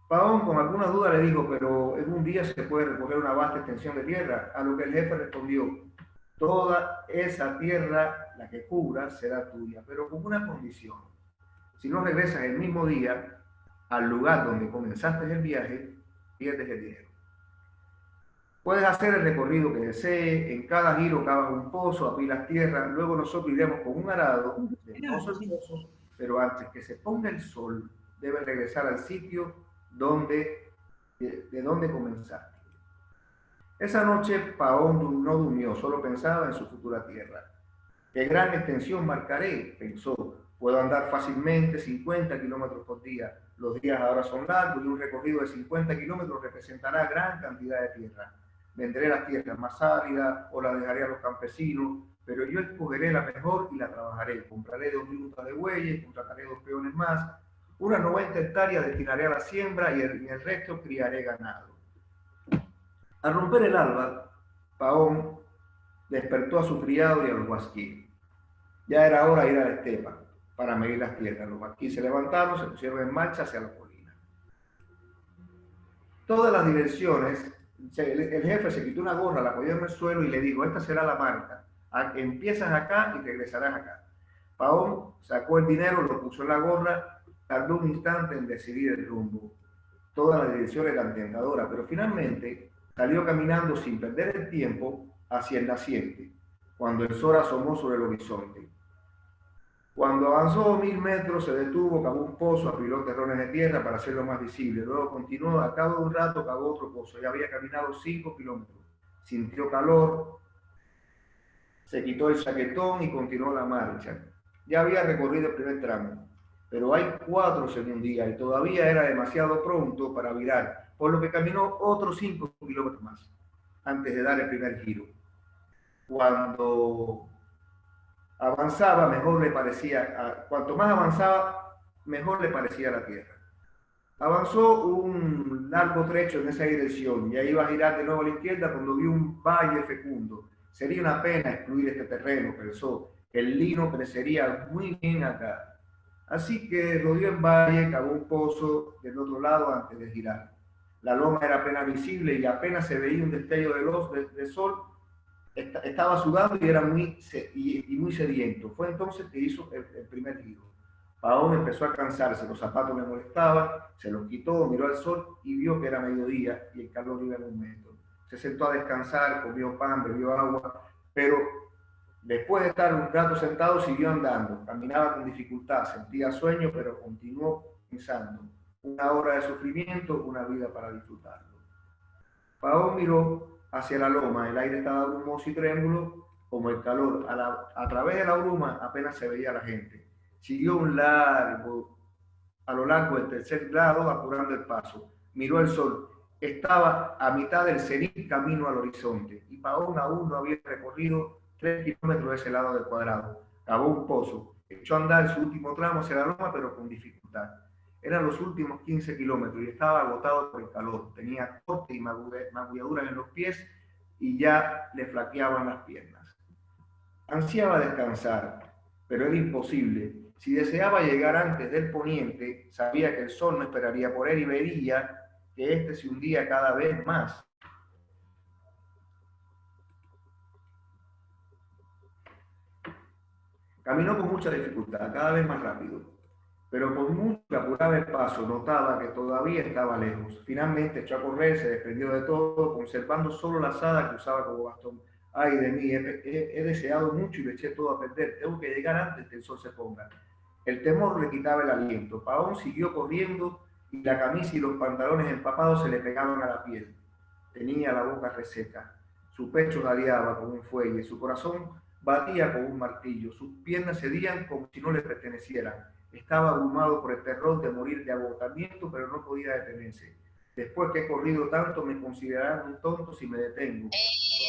Pavón con alguna duda le dijo, pero en un día se puede recorrer una vasta extensión de tierra, a lo que el jefe respondió, toda esa tierra, la que cubra, será tuya, pero con una condición. Si no regresas el mismo día al lugar donde comenzaste el viaje, pierdes el dinero. Puedes hacer el recorrido que desees, en cada giro cavas un pozo, apilas tierra, luego nosotros iremos con un arado del pozo al pozo, pero antes que se ponga el sol, debes regresar al sitio de donde comenzaste. Esa noche Paón no durmió, solo pensaba en su futura tierra. ¿Qué gran extensión marcaré?, pensó. Puedo andar fácilmente 50 kilómetros por día. Los días ahora son largos y un recorrido de 50 kilómetros representará gran cantidad de tierra. Vendré las tierras más áridas o las dejaré a los campesinos, pero yo escogeré la mejor y la trabajaré. Compraré 2 minutos de bueyes, contrataré 2 peones más, unas 90 hectáreas destinaré a la siembra y el resto criaré ganado. Al romper el alba, Paón despertó a su criado y a los huasquíes. Ya era hora de ir a la estepa para medir las tierras. Los huasquíes se levantaron, se pusieron en marcha hacia la colina. Todas las direcciones, el jefe se quitó una gorra, la apoyó en el suelo y le dijo, esta será la marca, empiezas acá y regresarás acá. Paón sacó el dinero, lo puso en la gorra, tardó un instante en decidir el rumbo. Todas las direcciones eran tentadoras, pero finalmente salió caminando sin perder el tiempo hacia el naciente, cuando el sol asomó sobre el horizonte. Cuando avanzó 1000 metros, se detuvo, cavó un pozo, apiló terrones de tierra para hacerlo más visible. Luego continuó, a cabo de un rato cavó otro pozo. Ya había caminado 5 kilómetros. Sintió calor, se quitó el chaquetón y continuó la marcha. Ya había recorrido el primer tramo, pero hay 4 en un día y todavía era demasiado pronto para virar, por lo que caminó otros 5 kilómetros más antes de dar el primer giro. Cuando avanzaba, mejor le parecía, cuanto más avanzaba, mejor le parecía la tierra. Avanzó un largo trecho en esa dirección, ya iba a girar de nuevo a la izquierda cuando vio un valle fecundo. Sería una pena excluir este terreno, pensó. El lino crecería muy bien acá. Así que rodeó el valle, cavó un pozo del otro lado antes de girar. La loma era apenas visible y apenas se veía un destello de sol. Estaba sudando y era muy sediento. Fue entonces que hizo el primer giro. Paón empezó a cansarse, los zapatos le molestaban, se los quitó, miró al sol y vio que era mediodía y el calor iba en aumento. Se sentó a descansar, comió pan, bebió agua, pero después de estar un rato sentado siguió andando. Caminaba con dificultad, sentía sueño, pero continuó pensando. Una hora de sufrimiento, una vida para disfrutarlo. Paón miró hacia la loma, el aire estaba brumoso y trémulo como el calor. A través de la bruma apenas se veía la gente. Siguió a lo largo del tercer grado, apurando el paso. Miró el sol. Estaba a mitad del cenit camino al horizonte y Paón aún no había recorrido 3 kilómetros de ese lado del cuadrado. Cavó un pozo, echó a andar su último tramo hacia la loma, pero con dificultad. Eran los últimos 15 kilómetros y estaba agotado por el calor. Tenía corte y magulladuras en los pies y ya le flaqueaban las piernas. Ansiaba descansar, pero era imposible. Si deseaba llegar antes del poniente, sabía que el sol no esperaría por él y vería que éste se hundía cada vez más. Caminó con mucha dificultad, cada vez más rápido, pero por mucho que apuraba el paso, notaba que todavía estaba lejos. Finalmente echó a correr, se desprendió de todo, conservando solo la azada que usaba como bastón. Ay de mí, he deseado mucho y lo eché todo a perder. Tengo que llegar antes que el sol se ponga. El temor le quitaba el aliento. Paón siguió corriendo y la camisa y los pantalones empapados se le pegaban a la piel. Tenía la boca reseca, su pecho jadeaba como un fuelle, su corazón batía como un martillo, sus piernas cedían como si no le pertenecieran. Estaba abrumado por el terror de morir de agotamiento, pero no podía detenerse. Después que he corrido tanto, me considerarán un tonto si me detengo. Ahí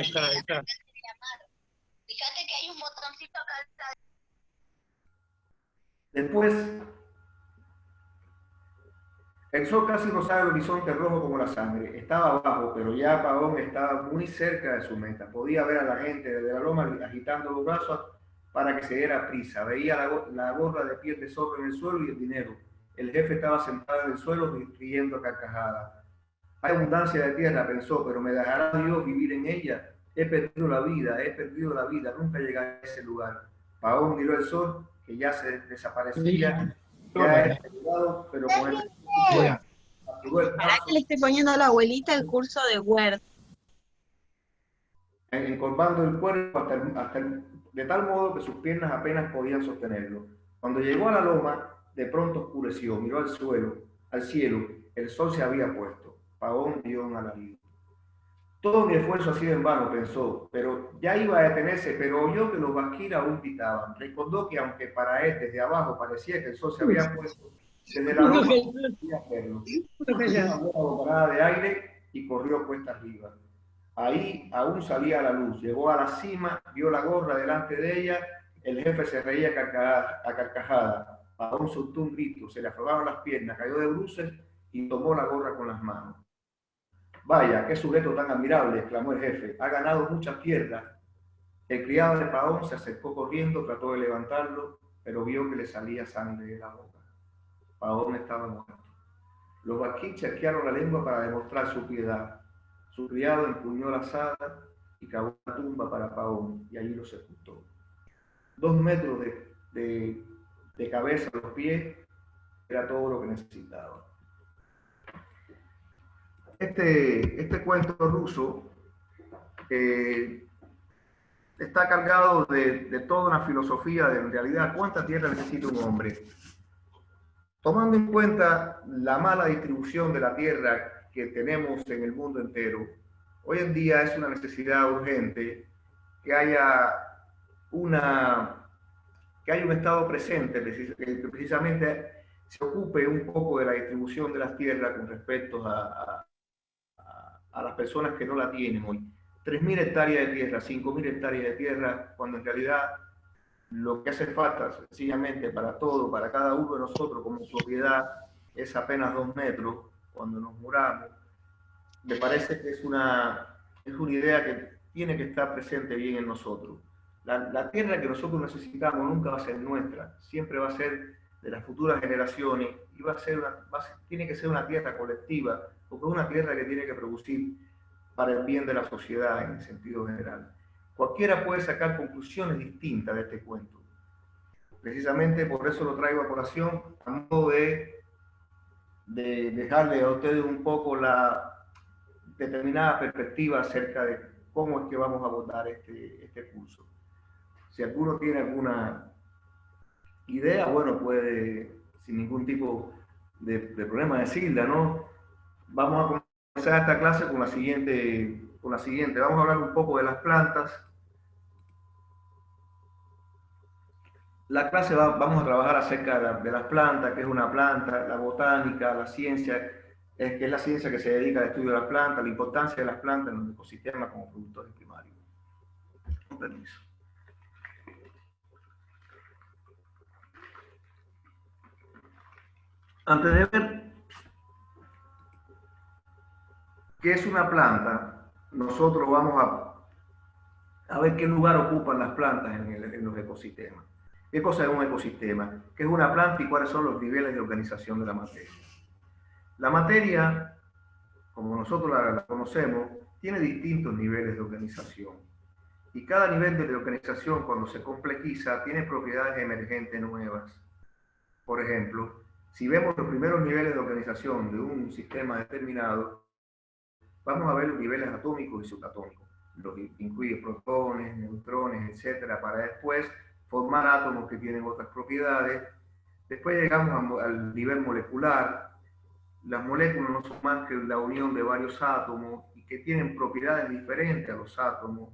está, ahí está. Fíjate que hay un botoncito acá. Después, el sol casi rozaba el horizonte rojo como la sangre. Estaba abajo, pero ya Paón estaba muy cerca de su meta. Podía ver a la gente desde la loma agitando los brazos para que se diera prisa. Veía la gorra de piel de zorro en el suelo y el dinero. El jefe estaba sentado en el suelo riendo a carcajadas. Hay abundancia de tierra, pensó, pero ¿me dejará Dios vivir en ella? He perdido la vida, nunca llegaré a ese lugar. Pavón miró el sol, que ya se desaparecía, ya estrellado, pero con ese bueno. Apuró el Para que paso, le esté poniendo a la abuelita el curso de Word. encorvando el cuerpo de tal modo que sus piernas apenas podían sostenerlo. Cuando llegó a la loma, de pronto oscureció, miró al cielo, el sol se había puesto. Pavón dio un alarido. Todo mi esfuerzo ha sido en vano, pensó, pero ya iba a detenerse, pero oyó que los vasquira aún pitaban. Recordó que aunque para él desde abajo parecía que el sol se había puesto, desde la loma podía verlo. Una buena bocanada de aire y corrió cuesta arriba. Ahí aún salía a la luz. Llegó a la cima, vio la gorra delante de ella, el jefe se reía a carcajada. Pavón soltó un grito, se le aflojaron las piernas, cayó de bruces y tomó la gorra con las manos. Vaya, qué sujeto tan admirable, exclamó el jefe. Ha ganado muchas tierras. El criado de Pavón se acercó corriendo, trató de levantarlo, pero vio que le salía sangre de la boca. Pavón estaba muerto. Los vasquís chasquearon la lengua para demostrar su piedad. Su criado empuñó la azada y cavó una tumba para Pavón y allí lo sepultó. 2 metros de cabeza a los pies era todo lo que necesitaba. Este cuento ruso está cargado de toda una filosofía de, en realidad, ¿cuánta tierra necesita un hombre? Tomando en cuenta la mala distribución de la tierra que tenemos en el mundo entero, hoy en día es una necesidad urgente que haya un Estado presente que precisamente se ocupe un poco de la distribución de las tierras con respecto a las personas que no la tienen hoy. 3.000 hectáreas de tierra, 5.000 hectáreas de tierra, cuando en realidad lo que hace falta sencillamente para todo, para cada uno de nosotros como propiedad, es apenas 2 metros cuando nos muramos. Me parece que es una idea que tiene que estar presente bien en nosotros. La tierra que nosotros necesitamos nunca va a ser nuestra, siempre va a ser de las futuras generaciones y tiene que ser una tierra colectiva, porque es una tierra que tiene que producir para el bien de la sociedad en el sentido general. Cualquiera puede sacar conclusiones distintas de este cuento. Precisamente por eso lo traigo a colación, a modo de dejarle a ustedes un poco la determinada perspectiva acerca de cómo es que vamos a abordar este curso. Si alguno tiene alguna idea, bueno, puede sin ningún tipo de problema decirla, ¿no? Vamos a comenzar esta clase con la siguiente. Vamos a hablar un poco de las plantas. La clase vamos a trabajar acerca de las plantas, qué es una planta, la botánica, la ciencia, que es la ciencia que se dedica al estudio de las plantas, la importancia de las plantas en los ecosistemas como productores primarios. Con permiso. Antes de ver qué es una planta, nosotros vamos a ver qué lugar ocupan las plantas en los ecosistemas. ¿Qué cosa es un ecosistema? ¿Qué es una planta y cuáles son los niveles de organización de la materia? La materia, como nosotros la conocemos, tiene distintos niveles de organización. Y cada nivel de organización, cuando se complejiza, tiene propiedades emergentes nuevas. Por ejemplo, si vemos los primeros niveles de organización de un sistema determinado, vamos a ver los niveles atómicos y subatómicos, lo que incluye protones, neutrones, etcétera, para después formar átomos que tienen otras propiedades. Después llegamos al nivel molecular. Las moléculas no son más que la unión de varios átomos y que tienen propiedades diferentes a los átomos.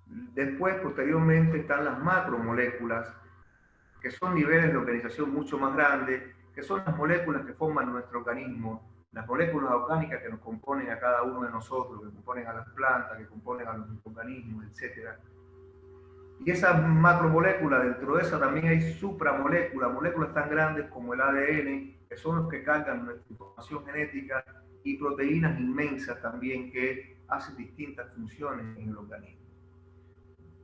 Después, posteriormente, están las macromoléculas, que son niveles de organización mucho más grandes, que son las moléculas que forman nuestro organismo, las moléculas orgánicas que nos componen a cada uno de nosotros, que componen a las plantas, que componen a los organismos, etc. Y esas macromoléculas, dentro de esas también hay supramoléculas, moléculas tan grandes como el ADN, que son los que cargan nuestra información genética, y proteínas inmensas también que hacen distintas funciones en el organismo.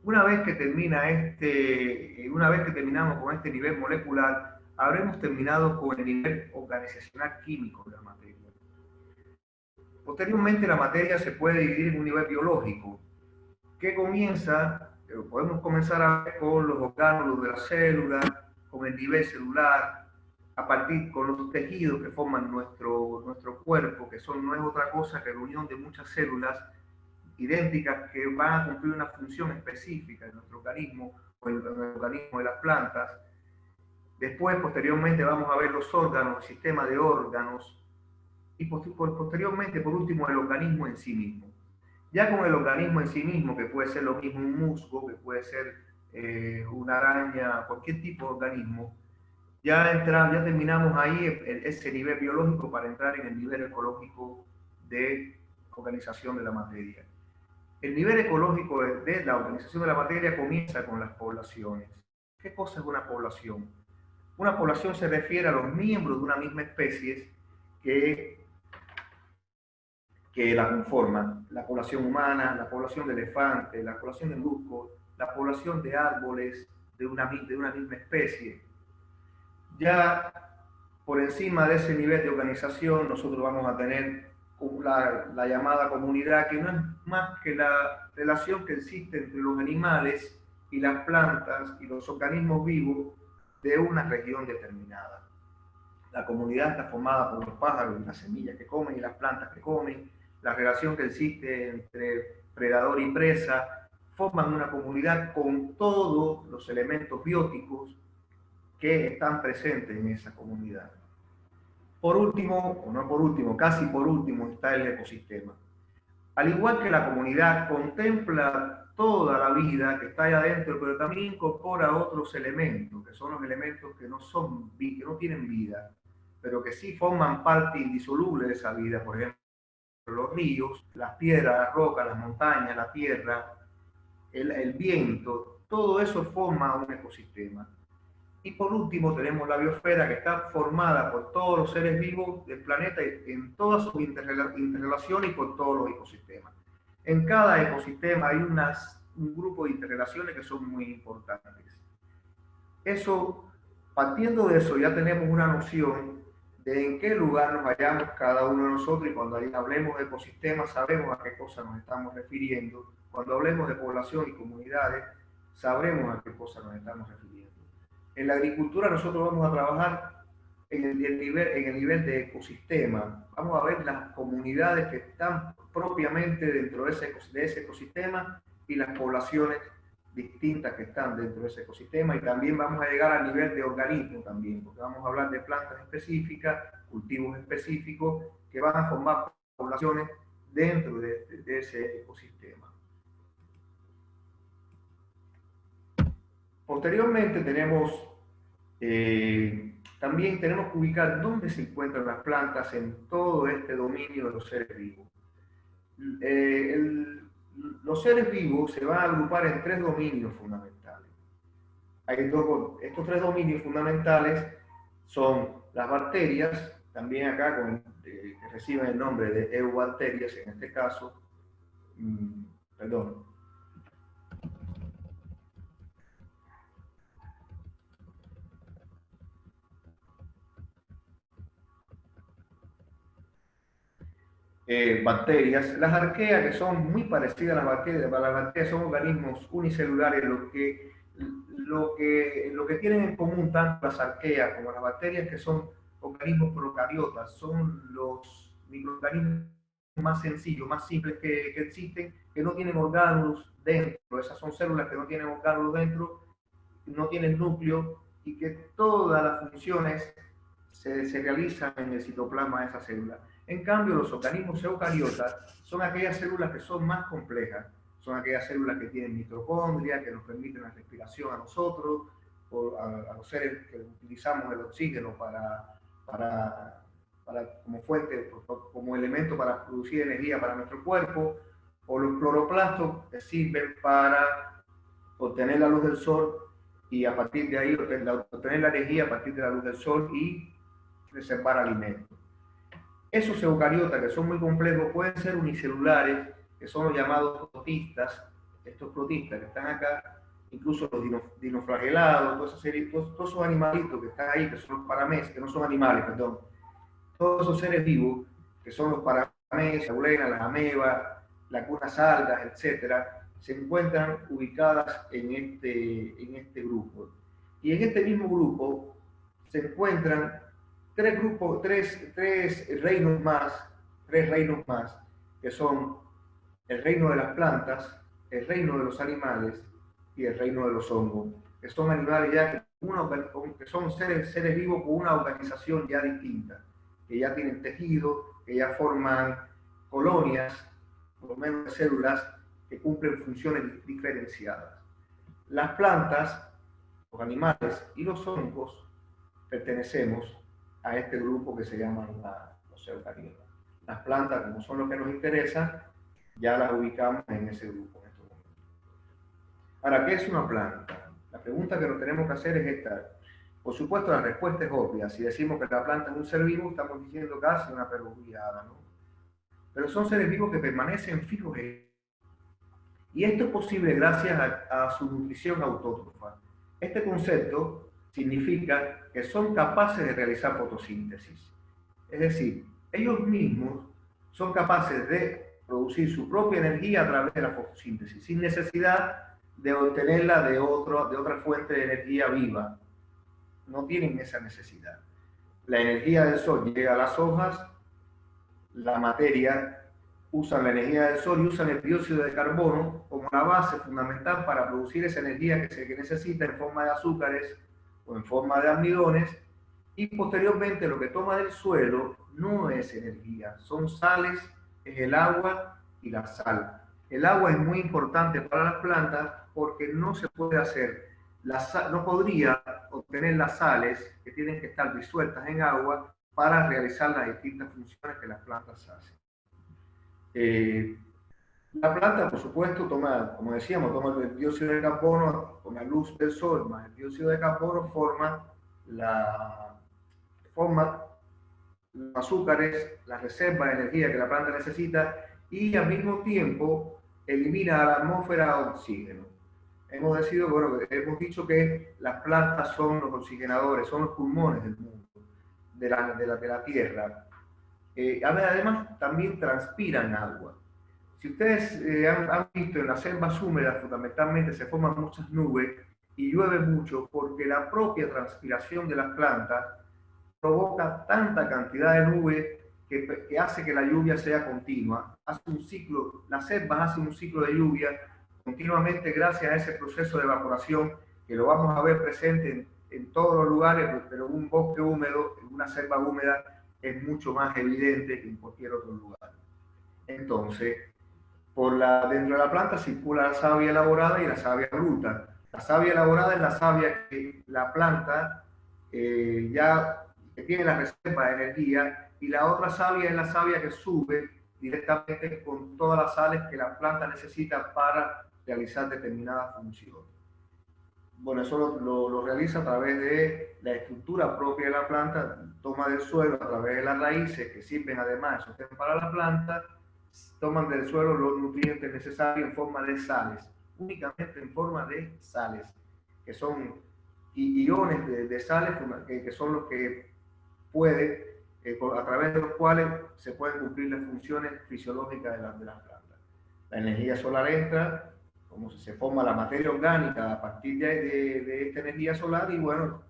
Una vez que terminamos con este nivel molecular, habremos terminado con el nivel organizacional químico de la materia. Posteriormente, la materia se puede dividir en un nivel biológico, que podemos comenzar a ver con los orgánulos de la célula, con el nivel celular, a partir con los tejidos que forman nuestro cuerpo, que no es otra cosa que la unión de muchas células idénticas que van a cumplir una función específica en nuestro organismo o en el organismo de las plantas. Después, posteriormente, vamos a ver los órganos, el sistema de órganos, y posteriormente, por último, el organismo en sí mismo. Ya con el organismo en sí mismo, que puede ser lo mismo un musgo, que puede ser una araña, cualquier tipo de organismo, ya terminamos ahí ese nivel biológico para entrar en el nivel ecológico de organización de la materia. El nivel ecológico de la organización de la materia comienza con las poblaciones. ¿Qué cosa es una población? Una población se refiere a los miembros de una misma especie que la conforman: la población humana, la población de elefantes, la población de moluscos, la población de árboles de una misma especie. Ya por encima de ese nivel de organización, nosotros vamos a tener la llamada comunidad, que no es más que la relación que existe entre los animales y las plantas y los organismos vivos de una región determinada. La comunidad está formada por los pájaros y las semillas que comen y las plantas que comen. La relación que existe entre predador y presa forman una comunidad con todos los elementos bióticos que están presentes en esa comunidad. Por último, o no por último, casi por último, está el ecosistema. Al igual que la comunidad contempla toda la vida que está ahí adentro, pero también incorpora otros elementos, que son los elementos que no tienen vida, pero que sí forman parte indisoluble de esa vida. Por ejemplo, los ríos, las piedras, las rocas, las montañas, la tierra, el viento, todo eso forma un ecosistema. Y por último tenemos la biosfera, que está formada por todos los seres vivos del planeta en todas sus interrelaciones y por todos los ecosistemas. En cada ecosistema hay un grupo de interrelaciones que son muy importantes. Partiendo de eso, ya tenemos una noción de en qué lugar nos hallamos cada uno de nosotros, y cuando hablemos de ecosistemas sabemos a qué cosa nos estamos refiriendo. Cuando hablemos de población y comunidades, sabremos a qué cosa nos estamos refiriendo. En la agricultura nosotros vamos a trabajar en el nivel de ecosistema. Vamos a ver las comunidades que están propiamente dentro de ese ecosistema y las poblaciones distintas que están dentro de ese ecosistema, y también vamos a llegar al nivel de organismo también, porque vamos a hablar de plantas específicas, cultivos específicos que van a formar poblaciones dentro de ese ecosistema. Posteriormente también tenemos que ubicar dónde se encuentran las plantas en todo este dominio de los seres vivos. Los seres vivos se van a agrupar en tres dominios fundamentales. Estos tres dominios fundamentales son las bacterias, también acá que reciben el nombre de eubacterias en este caso, perdón. Bacterias, las arqueas, que son muy parecidas a las bacterias. Para las bacterias son organismos unicelulares. Lo que tienen en común tanto las arqueas como las bacterias, que son organismos procariotas, son los microorganismos más sencillos, más simples que existen, que no tienen orgánulos dentro. Esas son células que no tienen orgánulos dentro, no tienen núcleo, y que todas las funciones se realizan en el citoplasma de esa célula. En cambio, los organismos eucariotas son aquellas células que son más complejas. Son aquellas células que tienen mitocondria, que nos permiten la respiración a nosotros, a los seres que utilizamos el oxígeno como fuente, como elemento para producir energía para nuestro cuerpo, o los cloroplastos, que sirven para obtener la luz del sol y a partir de ahí obtener la energía a partir de la luz del sol y reservar alimentos. Esos eucariotas, que son muy complejos, pueden ser unicelulares, que son los llamados protistas. Estos protistas que están acá, incluso los dinoflagelados, toda esa serie, todos esos animalitos que están ahí, que son los paramés, que no son animales, perdón, todos esos seres vivos, que son los paramés, la eulena, las amebas, lagunas algas, etcétera, se encuentran ubicadas en este grupo. Y en este mismo grupo se encuentran tres reinos más, que son el reino de las plantas, el reino de los animales y el reino de los hongos, que son animales ya que son seres vivos con una organización ya distinta, que ya tienen tejido, que ya forman colonias, por lo menos células, que cumplen funciones diferenciadas. Las plantas, los animales y los hongos pertenecemos a este grupo que se llaman los eucariotas. Las plantas, como son los que nos interesan, ya las ubicamos en ese grupo en estos momentos. Ahora, ¿qué es una planta? La pregunta que nos tenemos que hacer es esta. Por supuesto, la respuesta es obvia. Si decimos que la planta es un ser vivo, estamos diciendo casi una perogrullada, ¿no? Pero son seres vivos que permanecen fijos en... Y esto es posible gracias a su nutrición autótrofa. Este concepto significa que son capaces de realizar fotosíntesis. Es decir, ellos mismos son capaces de producir su propia energía a través de la fotosíntesis, sin necesidad de obtenerla de otra fuente de energía viva. No tienen esa necesidad. La energía del sol llega a las hojas, la materia usan la energía del sol y usan el dióxido de carbono como la base fundamental para producir esa energía que se necesita en forma de azúcares o en forma de almidones, y posteriormente lo que toma del suelo no es energía, son sales, es el agua y la sal. El agua es muy importante para las plantas porque no se puede hacer, no podría obtener las sales que tienen que estar disueltas en agua para realizar las distintas funciones que las plantas hacen. La planta, por supuesto, toma, como decíamos, toma el dióxido de carbono con la luz del sol, más el dióxido de carbono forma los azúcares, la reserva de energía que la planta necesita, y al mismo tiempo elimina a la atmósfera oxígeno. Hemos dicho que las plantas son los oxigenadores, son los pulmones del mundo, de la Tierra. Además, también transpiran agua. Si ustedes han visto en las selvas húmedas, fundamentalmente se forman muchas nubes y llueve mucho porque la propia transpiración de las plantas provoca tanta cantidad de nubes que hace que la lluvia sea continua. Hace un ciclo, las selvas hacen un ciclo de lluvia continuamente gracias a ese proceso de evaporación que lo vamos a ver presente en todos los lugares, pero en un bosque húmedo, en una selva húmeda, es mucho más evidente que en cualquier otro lugar. Entonces, dentro de la planta circula la savia elaborada y la savia bruta. La savia elaborada es la savia que la planta que tiene la reserva de energía, y la otra savia es la savia que sube directamente con todas las sales que la planta necesita para realizar determinadas funciones. Bueno, eso lo realiza a través de la estructura propia de la planta, toma del suelo a través de las raíces que sirven además de sostén para la planta, toman del suelo los nutrientes necesarios en forma de sales, únicamente en forma de sales, que son iones de sales que son los que a través de los cuales se pueden cumplir las funciones fisiológicas de las plantas. La energía solar entra, como se forma la materia orgánica a partir de esta energía solar, y bueno,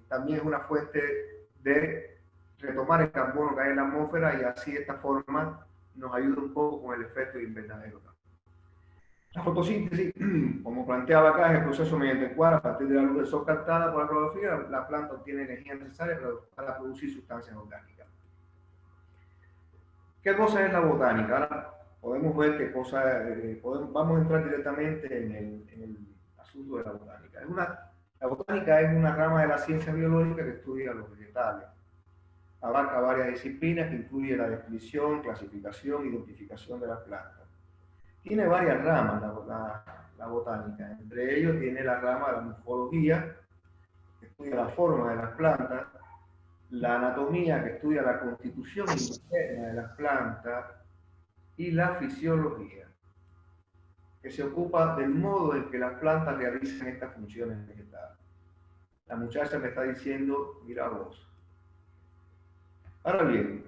también es una fuente de retomar el carbono que hay en la atmósfera, y así de esta forma nos ayuda un poco con el efecto de invernadero. La fotosíntesis, como planteaba acá, es el proceso mediante el cual, a partir de la luz del sol captada por la clorofila, la planta obtiene energía necesaria para producir sustancias orgánicas. ¿Qué cosa es la botánica? Ahora podemos ver qué cosa, vamos a entrar directamente en el asunto de la botánica. La botánica es una rama de la ciencia biológica que estudia los vegetales. Abarca varias disciplinas que incluyen la descripción, clasificación, identificación de las plantas. Tiene varias ramas la botánica. Entre ellos tiene la rama de la morfología, que estudia la forma de las plantas, la anatomía, que estudia la constitución interna de las plantas, y la fisiología. que se ocupa del modo en que las plantas realizan estas funciones vegetales. La muchacha me está diciendo, mira vos. Ahora bien,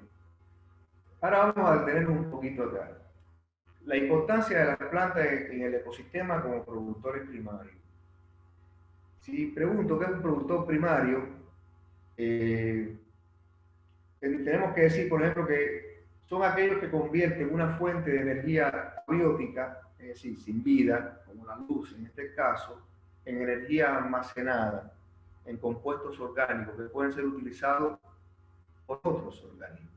ahora vamos a detenernos un poquito acá. La importancia de las plantas en el ecosistema como productores primarios. Si pregunto qué es un productor primario, eh, tenemos que decir, por ejemplo, que son aquellos que convierten una fuente de energía abiótica, es decir, sin vida, como la luz en este caso, en energía almacenada en compuestos orgánicos que pueden ser utilizados por otros organismos.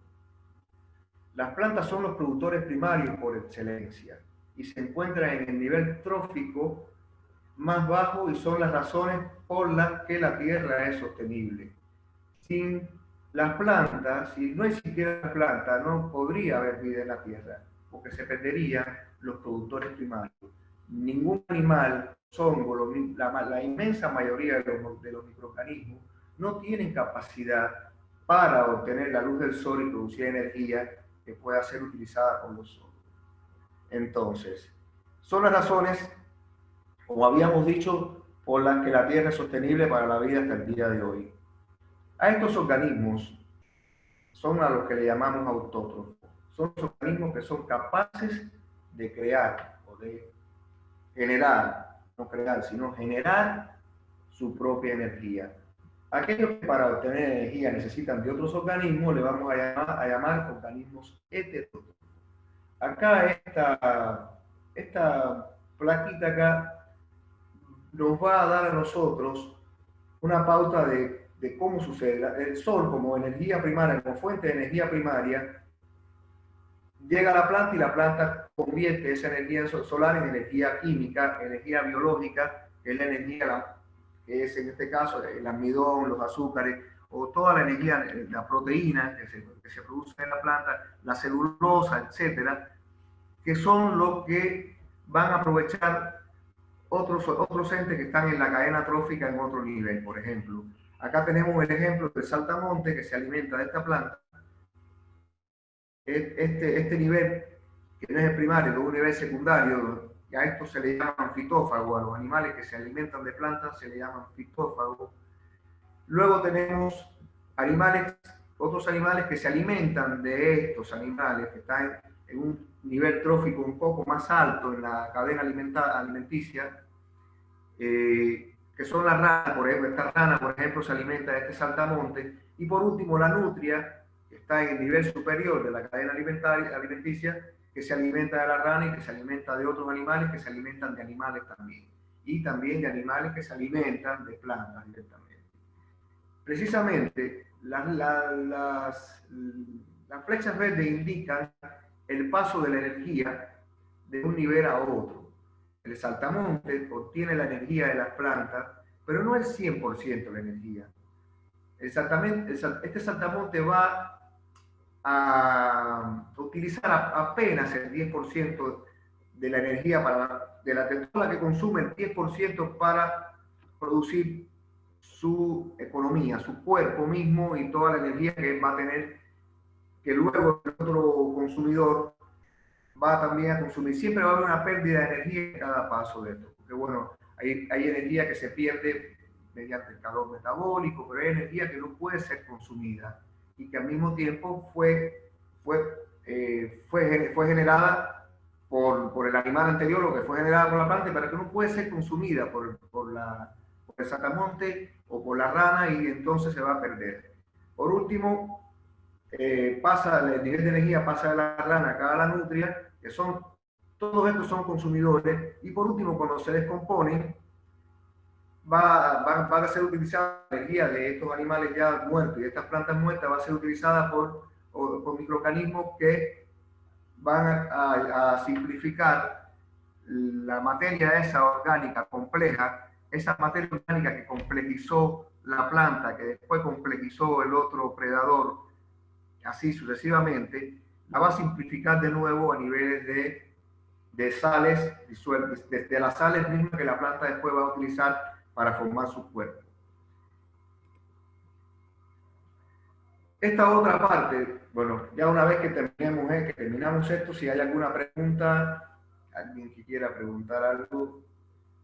Las plantas son los productores primarios por excelencia y se encuentran en el nivel trófico más bajo y son las razones por las que la Tierra es sostenible. Sin las plantas, si no existiera planta, no podría haber vida en la Tierra, porque se perderían los productores primarios. Ningún animal, hongo, la inmensa mayoría de los microorganismos no tienen capacidad para obtener la luz del sol y producir energía que pueda ser utilizada por los hongos. Entonces, son las razones, como habíamos dicho, por las que la Tierra es sostenible para la vida hasta el día de hoy. A estos organismos son a los que le llamamos autótrofos. Son los organismos que son capaces de crear o de generar, no crear, sino generar su propia energía. Aquellos que para obtener energía necesitan de otros organismos, le vamos a llamar organismos heterótrofos. Acá esta plaquita acá nos va a dar a nosotros una pauta de cómo sucede. El sol como energía primaria, como fuente de energía primaria, llega a la planta y la planta convierte esa energía solar en energía química, energía biológica, que es la energía, que es en este caso el almidón, los azúcares, o toda la energía, la proteína que se produce en la planta, la celulosa, etcétera, que son los que van a aprovechar otros entes que están en la cadena trófica en otro nivel. Por ejemplo, acá tenemos el ejemplo del saltamonte que se alimenta de esta planta. Este nivel, que no es el primario, es un nivel secundario, y a esto se le llaman fitófagos, a los animales que se alimentan de plantas se le llaman fitófagos. Luego tenemos otros animales que se alimentan de estos animales, que están en un nivel trófico un poco más alto en la cadena alimenticia, que son las ranas. Por ejemplo, esta rana, por ejemplo, se alimenta de este saltamonte. Y por último, la nutria, que está en el nivel superior de la cadena alimenticia, que se alimenta de la rana y que se alimenta de otros animales que se alimentan de animales también. Y también de animales que se alimentan de plantas directamente. Precisamente, las flechas verdes indican el paso de la energía de un nivel a otro. El saltamonte obtiene la energía de las plantas, pero no el 100% de la energía. Este saltamonte va a utilizar apenas el 10% de la energía, de la que consume el 10% para producir su economía, su cuerpo mismo y toda la energía que va a tener, que luego el otro consumidor va también a consumir. Siempre va a haber una pérdida de energía en cada paso de esto, porque bueno, hay energía que se pierde mediante el calor metabólico, pero hay energía que no puede ser consumida y que al mismo tiempo fue generada por el animal anterior, o que fue generada por la planta, pero que no puede ser consumida por el saltamonte o por la rana, y entonces se va a perder. Por último, el nivel de energía pasa de la rana acá a la nutria, que todos estos son consumidores, y por último, cuando se descomponen, va a ser utilizada la energía de estos animales ya muertos y de estas plantas muertas, va a ser utilizada por microorganismos que van a simplificar la materia esa orgánica compleja, esa materia orgánica que complejizó la planta, que después complejizó el otro predador, así sucesivamente, la va a simplificar de nuevo a niveles de sales disueltas, de las sales mismas que la planta después va a utilizar para formar su cuerpo. Esta otra parte, bueno, ya una vez que terminamos esto, si hay alguna pregunta, alguien que quiera preguntar algo,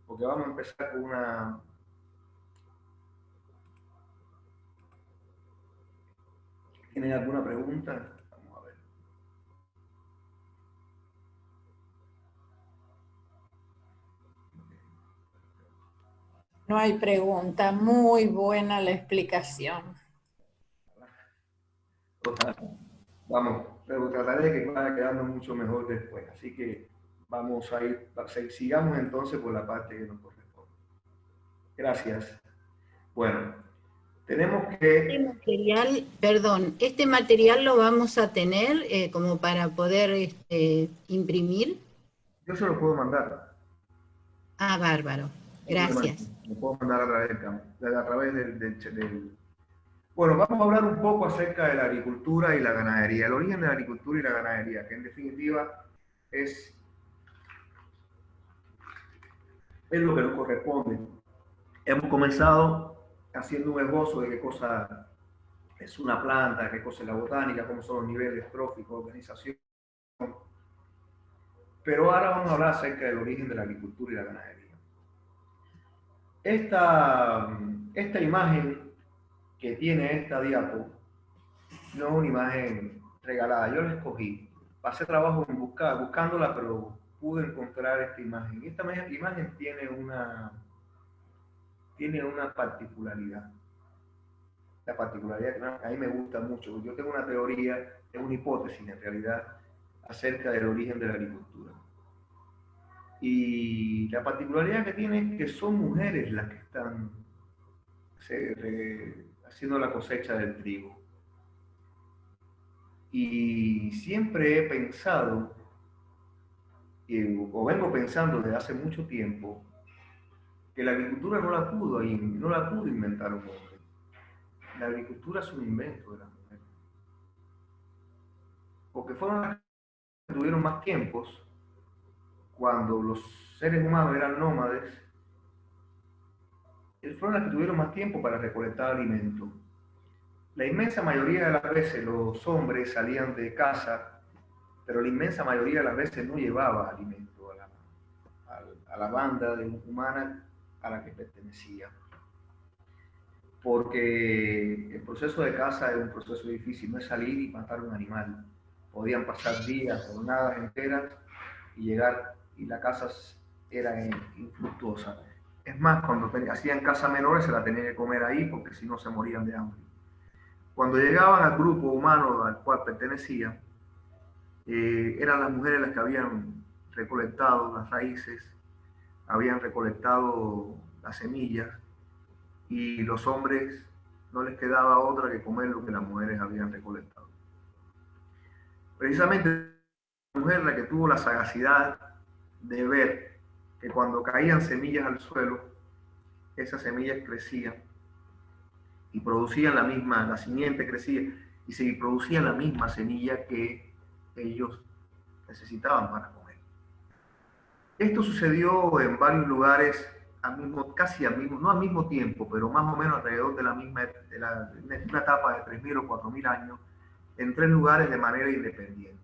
porque vamos a empezar con una... ¿Tienen alguna pregunta? Vamos a ver. No hay pregunta, muy buena la explicación. Vamos, pero trataré de que vaya quedando mucho mejor después. Así que vamos a ir, sigamos entonces por la parte que nos corresponde. Gracias. Bueno, tenemos Este que... material, perdón, este material lo vamos a tener como para poder imprimir. Yo se lo puedo mandar. Ah, bárbaro. Gracias. Lo puedo mandar a través del... Bueno, vamos a hablar un poco acerca de la agricultura y la ganadería, el origen de la agricultura y la ganadería, que en definitiva es lo que nos corresponde. Hemos comenzado haciendo un esbozo de qué cosa es una planta, qué cosa es la botánica, cómo son los niveles tróficos, organización. Pero ahora vamos a hablar acerca del origen de la agricultura y la ganadería. Esta imagen que tiene esta diapo no es una imagen regalada, yo la escogí. Pasé trabajo en buscándola, pero pude encontrar esta imagen. Esta imagen tiene una particularidad. La particularidad que a mí me gusta mucho. Yo tengo una teoría, es una hipótesis en realidad, acerca del origen de la agricultura. Y la particularidad que tiene es que son mujeres las que están haciendo la cosecha del trigo. Y siempre he pensado, o vengo pensando desde hace mucho tiempo, que la agricultura no la pudo inventar un hombre. La agricultura es un invento de las mujeres. Porque fueron las que tuvieron más tiempos, cuando los seres humanos eran nómades, fueron las que tuvieron más tiempo para recolectar alimentos. La inmensa mayoría de las veces los hombres salían de casa, pero la inmensa mayoría de las veces no llevaba alimento a la banda humana a la que pertenecía. Porque el proceso de caza es un proceso difícil, no es salir y matar un animal. Podían pasar días, jornadas enteras y llegar, y la caza era infructuosa. Es más, cuando hacían caza menores se la tenían que comer ahí porque si no se morían de hambre. Cuando llegaban al grupo humano al cual pertenecían, eran las mujeres las que habían recolectado las raíces, habían recolectado las semillas, y los hombres no les quedaba otra que comer lo que las mujeres habían recolectado. Precisamente la mujer la que tuvo la sagacidad de ver que cuando caían semillas al suelo, esas semillas crecían y producían la simiente crecía y se producía la misma semilla que ellos necesitaban para comer. Esto sucedió en varios lugares, no al mismo tiempo, pero más o menos alrededor de una etapa de 3.000 o 4.000 años, en 3 lugares de manera independiente.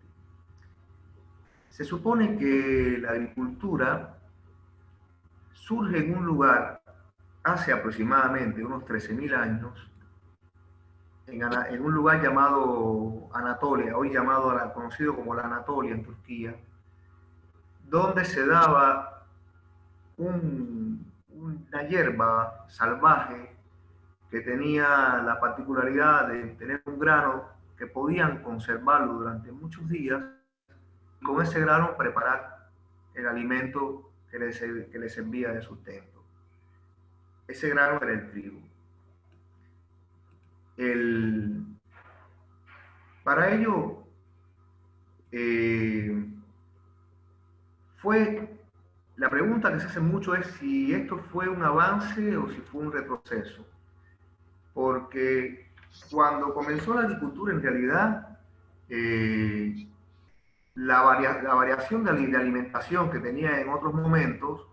Se supone que la agricultura surge en un lugar hace aproximadamente unos 13.000 años, en un lugar llamado Anatolia, hoy conocido como la Anatolia en Turquía, donde se daba una hierba salvaje que tenía la particularidad de tener un grano que podían conservarlo durante muchos días y con ese grano preparar el alimento que les servía de sustento. Ese grano era el trigo. Para ello, la pregunta que se hace mucho es si esto fue un avance o si fue un retroceso. Porque cuando comenzó la agricultura, en realidad, la variación de alimentación que tenía en otros momentos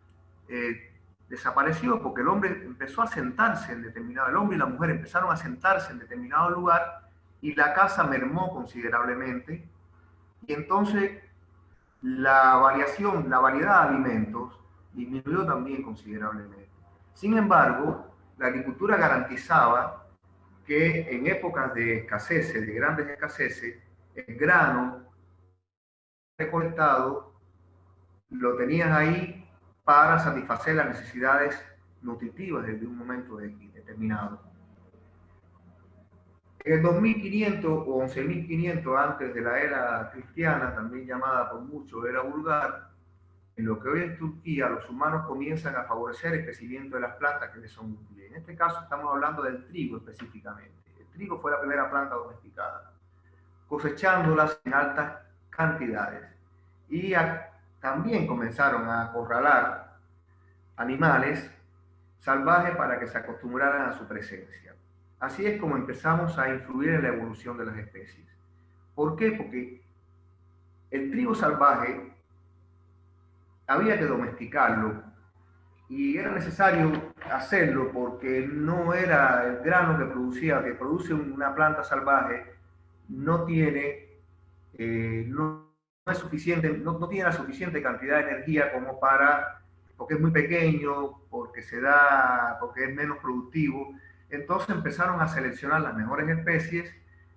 desapareció porque el hombre empezó a sentarse en determinado, el hombre y la mujer empezaron a sentarse en determinado lugar y la caza mermó considerablemente y entonces la variación, la variedad de alimentos disminuyó también considerablemente. Sin embargo, la agricultura garantizaba que en épocas de escasez, de grandes escaseces, el grano recolectado lo tenías ahí para satisfacer las necesidades nutritivas desde un momento determinado. En el 2500 o 11500 antes de la era cristiana, también llamada por muchos era vulgar, en lo que hoy es Turquía, los humanos comienzan a favorecer el crecimiento de las plantas que les son útiles. En este caso estamos hablando del trigo específicamente. El trigo fue la primera planta domesticada, cosechándolas en altas cantidades. Y también comenzaron a acorralar animales salvajes para que se acostumbraran a su presencia. Así es como empezamos a influir en la evolución de las especies. ¿Por qué? Porque el trigo salvaje había que domesticarlo y era necesario hacerlo porque no era el grano que produce una planta salvaje, no tiene, no es suficiente, no tiene la suficiente cantidad de energía como para, porque es muy pequeño, porque es menos productivo. Entonces empezaron a seleccionar las mejores especies,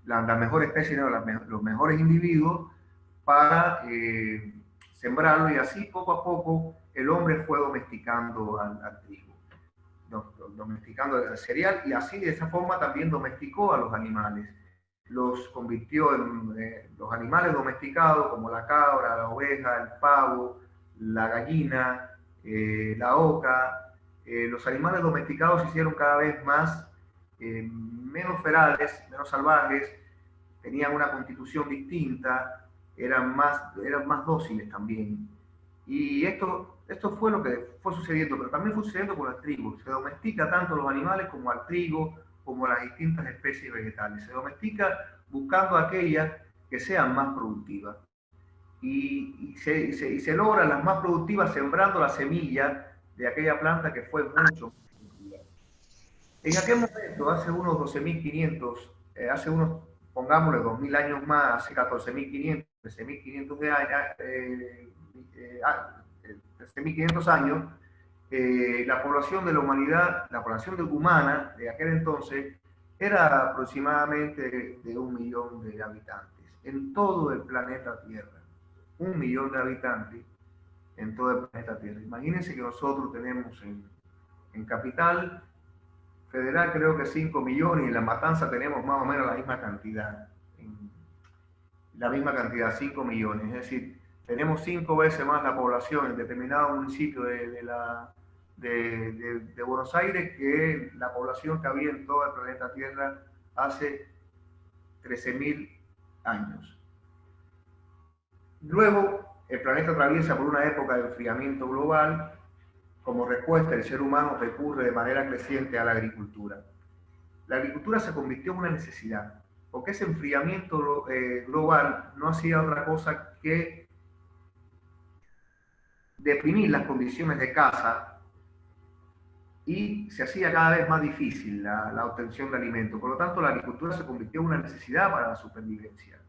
los mejores individuos para sembrarlo, y así poco a poco el hombre fue domesticando al trigo, domesticando el cereal, y así de esa forma también domesticó a los animales. Los convirtió en los animales domesticados como la cabra, la oveja, el pavo, la gallina, la oca. Los animales domesticados se hicieron cada vez más, menos ferales, menos salvajes, tenían una constitución distinta, eran más dóciles también. Y esto fue lo que fue sucediendo, pero también fue sucediendo con el trigo. Se domestica tanto los animales como al trigo, como las distintas especies vegetales. Se domestica buscando aquellas que sean más productivas. Y se logran las más productivas sembrando la semilla de aquella planta que fue mucho más productiva. En aquel momento, hace unos 12.500, pongámosle 2.000 años más, hace 14.500, 13.500 de años, 13.500 años, la población de la humanidad, la población humana de aquel entonces, era aproximadamente de 1 millón de habitantes en todo el planeta Tierra. 1 millón de habitantes en todo el planeta Tierra. Imagínense que nosotros tenemos en Capital Federal creo que 5 millones, y en La Matanza tenemos más o menos la misma cantidad. 5 millones. Es decir, tenemos 5 veces más la población en determinado municipio de Buenos Aires que la población que había en todo el planeta Tierra hace 13.000 años. Luego, el planeta atraviesa por una época de enfriamiento global. Como respuesta, el ser humano recurre de manera creciente a la agricultura. La agricultura se convirtió en una necesidad, porque ese enfriamiento global no hacía otra cosa que deprimir las condiciones de caza, y se hacía cada vez más difícil la obtención de alimentos. Por lo tanto, la agricultura se convirtió en una necesidad para la supervivencia.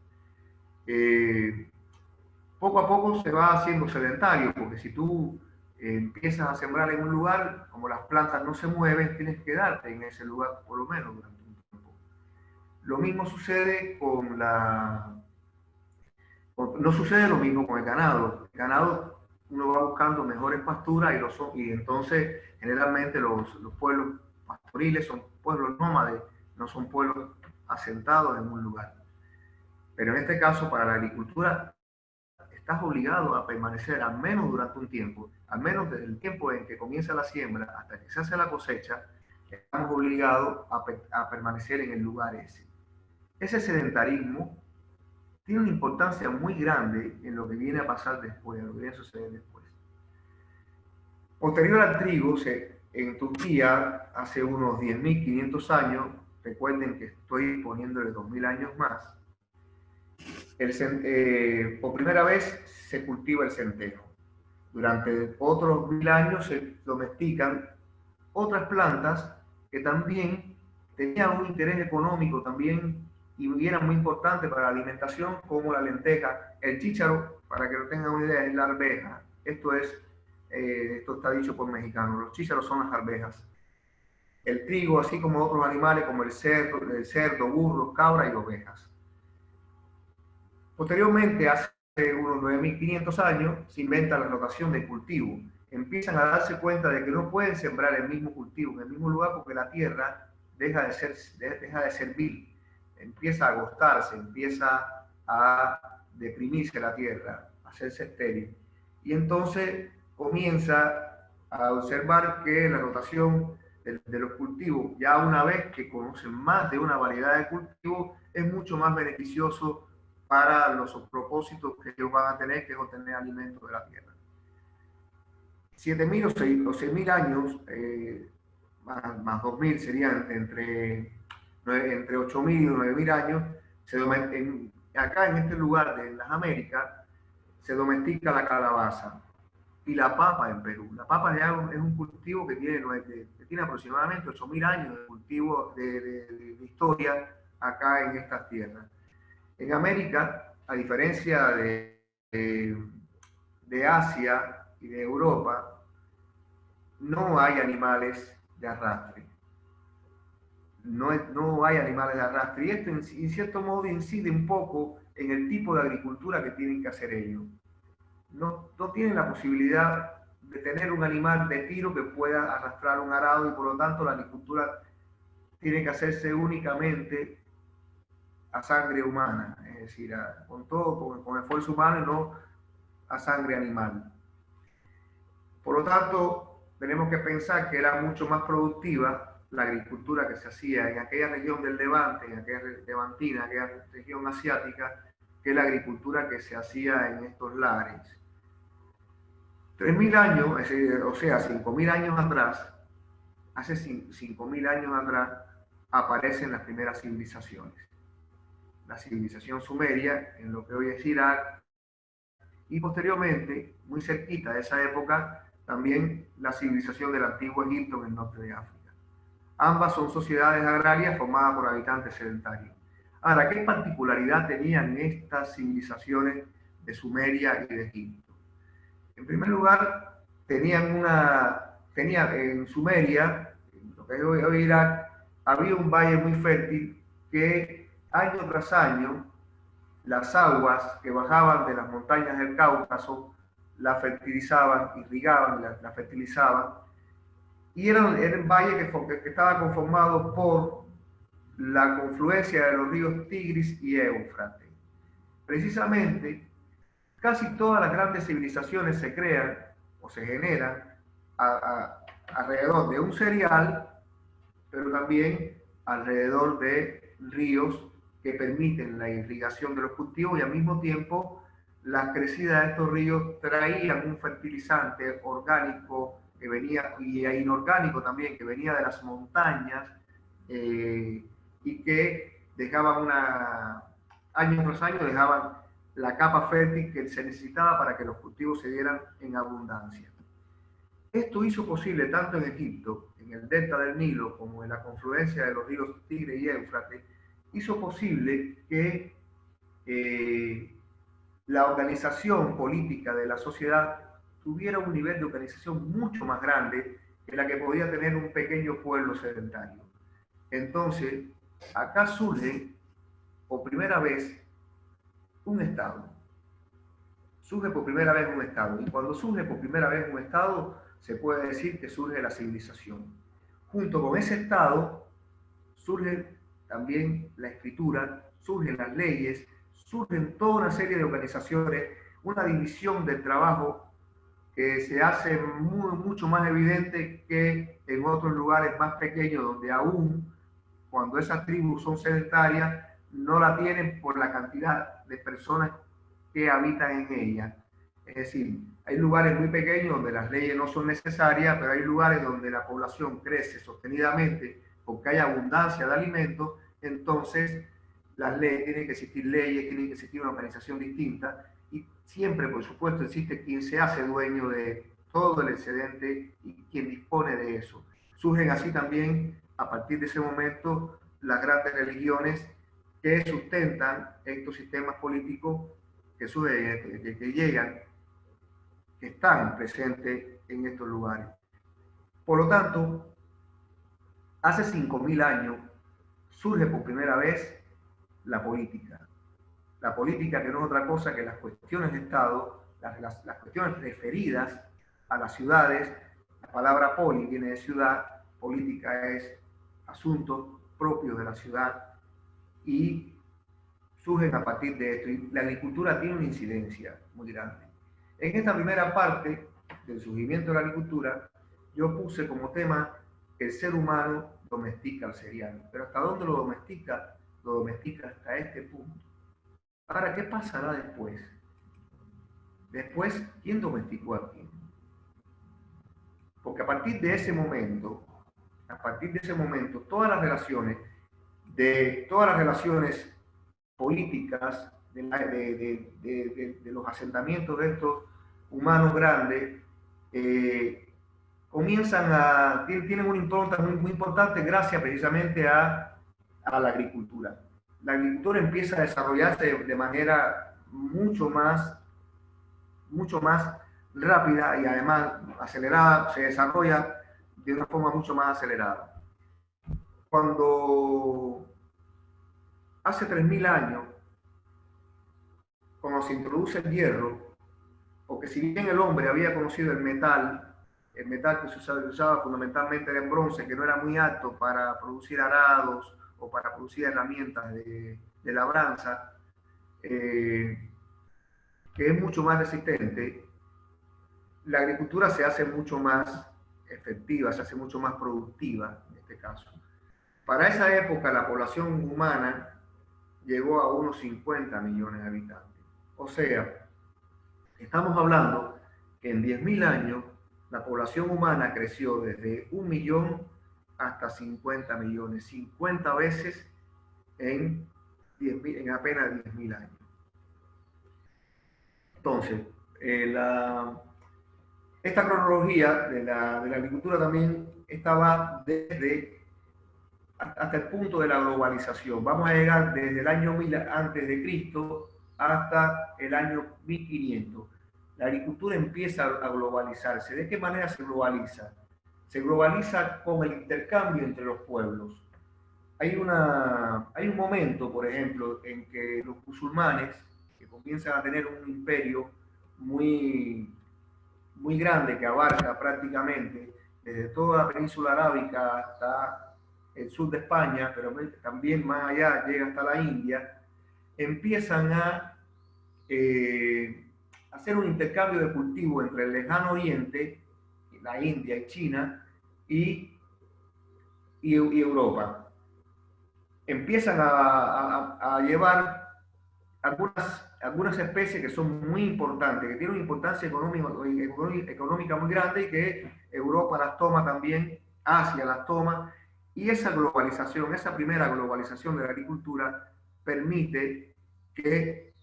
Poco a poco se va haciendo sedentario, porque si tú empiezas a sembrar en un lugar, como las plantas no se mueven, tienes que quedarte en ese lugar por lo menos durante un tiempo. Lo mismo sucede no sucede lo mismo con el ganado. El ganado, uno va buscando mejores pasturas, y entonces generalmente los pueblos pastoriles son pueblos nómades, no son pueblos asentados en un lugar. Pero en este caso, para la agricultura, estás obligado a permanecer al menos durante un tiempo, al menos desde el tiempo en que comienza la siembra hasta que se hace la cosecha, estamos obligados a permanecer en el lugar ese. Ese sedentarismo tiene una importancia muy grande en lo que viene a pasar después, en lo que viene a suceder después. Posterior al trigo, en Turquía, hace unos 10.500 años, recuerden que estoy poniéndole 2.000 años más, por primera vez se cultiva el centeno. Durante otros 1.000 años se domestican otras plantas que también tenían un interés económico también y eran muy importantes para la alimentación, como la lenteja. El chícharo, para que no tengan una idea, es la arveja. Esto está dicho por mexicanos. Los chícharos son las arvejas. El trigo, así como otros animales como el cerdo, burros, cabra y ovejas. Posteriormente, hace unos 9.500 años, se inventa la rotación de cultivo. Empiezan a darse cuenta de que no pueden sembrar el mismo cultivo en el mismo lugar porque la tierra deja de ser vil, empieza a agostarse, empieza a deprimirse la tierra, a hacerse estéril. Y entonces comienza a observar que la rotación de los cultivos, ya una vez que conocen más de una variedad de cultivos, es mucho más beneficioso para los propósitos que ellos van a tener, que es obtener alimentos de la tierra. 7.000 o 6.000 años, más 2.000 serían entre 8.000 y 9.000 años, acá en este lugar de las Américas, se domestica la calabaza y la papa en Perú. La papa es un cultivo que tiene aproximadamente 8.000 años de cultivo de historia acá en estas tierras. En América, a diferencia de Asia y de Europa, no hay animales de arrastre. No hay animales de arrastre. Y esto, en cierto modo, incide un poco en el tipo de agricultura que tienen que hacer ellos. No tienen la posibilidad de tener un animal de tiro que pueda arrastrar un arado, y por lo tanto la agricultura tiene que hacerse únicamente a sangre humana, es decir, con esfuerzo humano y no a sangre animal. Por lo tanto, tenemos que pensar que era mucho más productiva la agricultura que se hacía en aquella región del Levante, en aquella levantina, en aquella región asiática, que la agricultura que se hacía en estos lares. 3.000 años, o sea, 5.000 años atrás, hace 5.000 años atrás, aparecen las primeras civilizaciones. La civilización sumeria, en lo que hoy es Irak, y posteriormente, muy cerquita de esa época, también la civilización del antiguo Egipto en el norte de África. Ambas son sociedades agrarias formadas por habitantes sedentarios. Ahora, ¿qué particularidad tenían estas civilizaciones de Sumeria y de Egipto? En primer lugar, tenían en Sumeria, en lo que es hoy Irak, había un valle muy fértil que año tras año las aguas que bajaban de las montañas del Cáucaso la fertilizaban, irrigaban, la fertilizaban, y era un valle que estaba conformado por la confluencia de los ríos Tigris y Éufrates. Precisamente, casi todas las grandes civilizaciones se crean o se generan alrededor de un cereal, pero también alrededor de ríos que permiten la irrigación de los cultivos, y al mismo tiempo la crecida de estos ríos traían un fertilizante orgánico que venía, y inorgánico también, que venía de las montañas, y que dejaban año tras año dejaban la capa fértil que se necesitaba para que los cultivos se dieran en abundancia. Esto hizo posible, tanto en Egipto, en el delta del Nilo, como en la confluencia de los ríos Tigre y Éufrates, hizo posible que la organización política de la sociedad tuviera un nivel de organización mucho más grande que la que podía tener un pequeño pueblo sedentario. Entonces, acá surge por primera vez un Estado. Surge por primera vez un Estado. Y cuando surge por primera vez un Estado, se puede decir que surge la civilización. Junto con ese Estado surge también la escritura, surgen las leyes, surgen toda una serie de organizaciones, una división del trabajo que se hace mucho más evidente que en otros lugares más pequeños, donde aún cuando esas tribus son sedentarias, no la tienen por la cantidad de personas que habitan en ellas. Es decir, hay lugares muy pequeños donde las leyes no son necesarias, pero hay lugares donde la población crece sostenidamente porque hay abundancia de alimentos. Entonces tienen que existir leyes, tiene que existir una organización distinta, y siempre, por supuesto, existe quien se hace dueño de todo el excedente y quien dispone de eso. Surgen así también, a partir de ese momento, las grandes religiones que sustentan estos sistemas políticos que suben, que llegan, que están presentes en estos lugares. Por lo tanto, hace 5.000 años surge por primera vez la política. La política que no es otra cosa que las cuestiones de Estado, las cuestiones referidas a las ciudades. La palabra poli viene de ciudad, política es asuntos propios de la ciudad y surgen a partir de esto. Y la agricultura tiene una incidencia muy grande. En esta primera parte del surgimiento de la agricultura, yo puse como tema el ser humano domestica al cereal. Pero ¿hasta dónde lo domestica? Lo domestica hasta este punto. Ahora, ¿qué pasará después? Después, ¿quién domesticó a quién? Porque a partir de ese momento, todas las relaciones políticas de los asentamientos de estos humanos grandes tienen una impronta muy importante gracias precisamente a la agricultura. La agricultura empieza a desarrollarse de manera mucho más rápida y además acelerada, se desarrolla de una forma mucho más acelerada. Cuando hace 3.000 años, cuando se introduce el hierro, porque si bien el hombre había conocido el metal que se usaba fundamentalmente en bronce, que no era muy apto para producir arados o para producir herramientas de labranza, que es mucho más resistente, la agricultura se hace mucho más efectiva, se hace mucho más productiva en este caso. Para esa época la población humana llegó a unos 50 millones de habitantes. O sea, estamos hablando que en 10.000 años la población humana creció desde 1 millón hasta 50 millones, 50 veces en apenas 10.000 años. Entonces, esta cronología de la agricultura también estaba hasta el punto de la globalización. Vamos a llegar desde el año 1000 antes de Cristo hasta el año 1500. La agricultura empieza a globalizarse. ¿De qué manera se globaliza? Se globaliza con el intercambio entre los pueblos. Hay un momento, por ejemplo, en que los musulmanes, que comienzan a tener un imperio muy grande que abarca prácticamente desde toda la península arábica hasta el sur de España, pero también más allá llega hasta la India, empiezan a hacer un intercambio de cultivo entre el lejano oriente, la India y China, y Europa. Empiezan a llevar algunas especies que son muy importantes, que tienen una importancia económica muy grande y que Europa las toma también, Asia las toma, y esa globalización, esa primera globalización de la agricultura permite que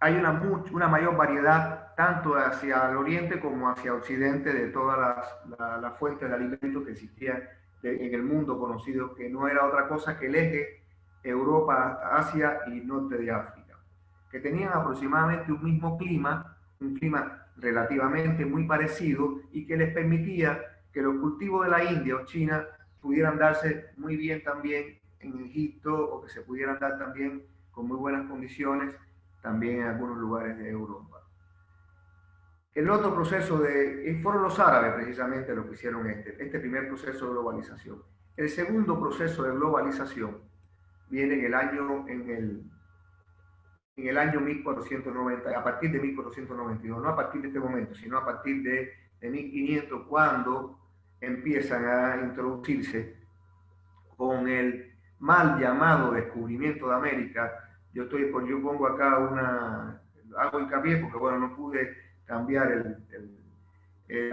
hay una mayor variedad tanto hacia el oriente como hacia occidente de todas las fuentes de alimentos que existían en el mundo conocido, que no era otra cosa que el eje Europa, Asia y norte de África, que tenían aproximadamente un mismo clima, un clima relativamente muy parecido y que les permitía que los cultivos de la India o China pudieran darse muy bien también en Egipto o que se pudieran dar también con muy buenas condiciones también en algunos lugares de Europa. El otro proceso fueron los árabes precisamente los que hicieron este primer proceso de globalización. El segundo proceso de globalización viene en el año 1490, a partir de 1492, no a partir de este momento, sino a partir de 1500, cuando empiezan a introducirse con el mal llamado descubrimiento de América. Yo pongo acá hago hincapié porque bueno, no pude cambiar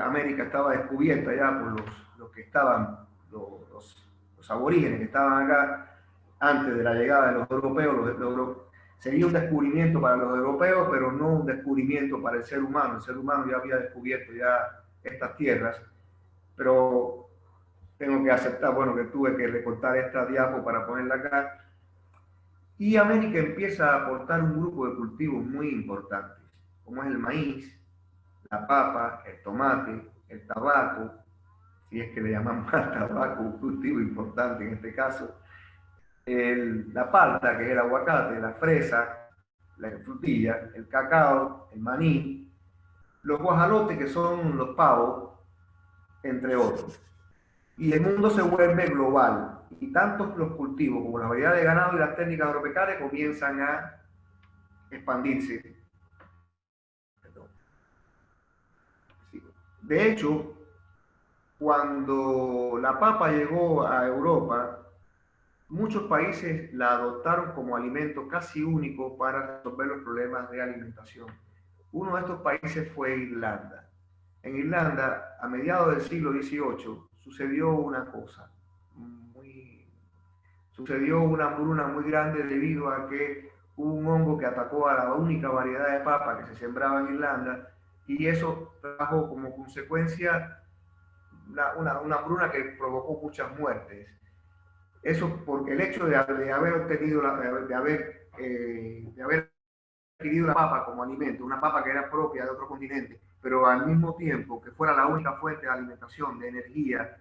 América estaba descubierta ya por los que estaban, los aborígenes que estaban acá antes de la llegada de los europeos. Sería un descubrimiento para los europeos, pero no un descubrimiento para el ser humano. El ser humano ya había descubierto ya estas tierras, pero tengo que aceptar, bueno, que tuve que recortar esta diapo para ponerla acá. Y América empieza a aportar un grupo de cultivos muy importantes, como es el maíz, la papa, el tomate, el tabaco, si es que le llamamos al tabaco un cultivo importante en este caso, la palta, que es el aguacate, la fresa, la frutilla, el cacao, el maní, los guajalotes, que son los pavos, entre otros. Y el mundo se vuelve global, y tanto los cultivos como la variedad de ganado y las técnicas agropecuarias comienzan a expandirse. De hecho, cuando la papa llegó a Europa, muchos países la adoptaron como alimento casi único para resolver los problemas de alimentación. Uno de estos países fue Irlanda. En Irlanda, a mediados del siglo XVIII, sucedió una cosa. Sucedió una hambruna muy grande debido a que hubo un hongo que atacó a la única variedad de papa que se sembraba en Irlanda, y eso trajo como consecuencia una hambruna que provocó muchas muertes. Eso porque el hecho de haber obtenido, de haber adquirido la papa como alimento, una papa que era propia de otro continente, pero al mismo tiempo que fuera la única fuente de alimentación, de energía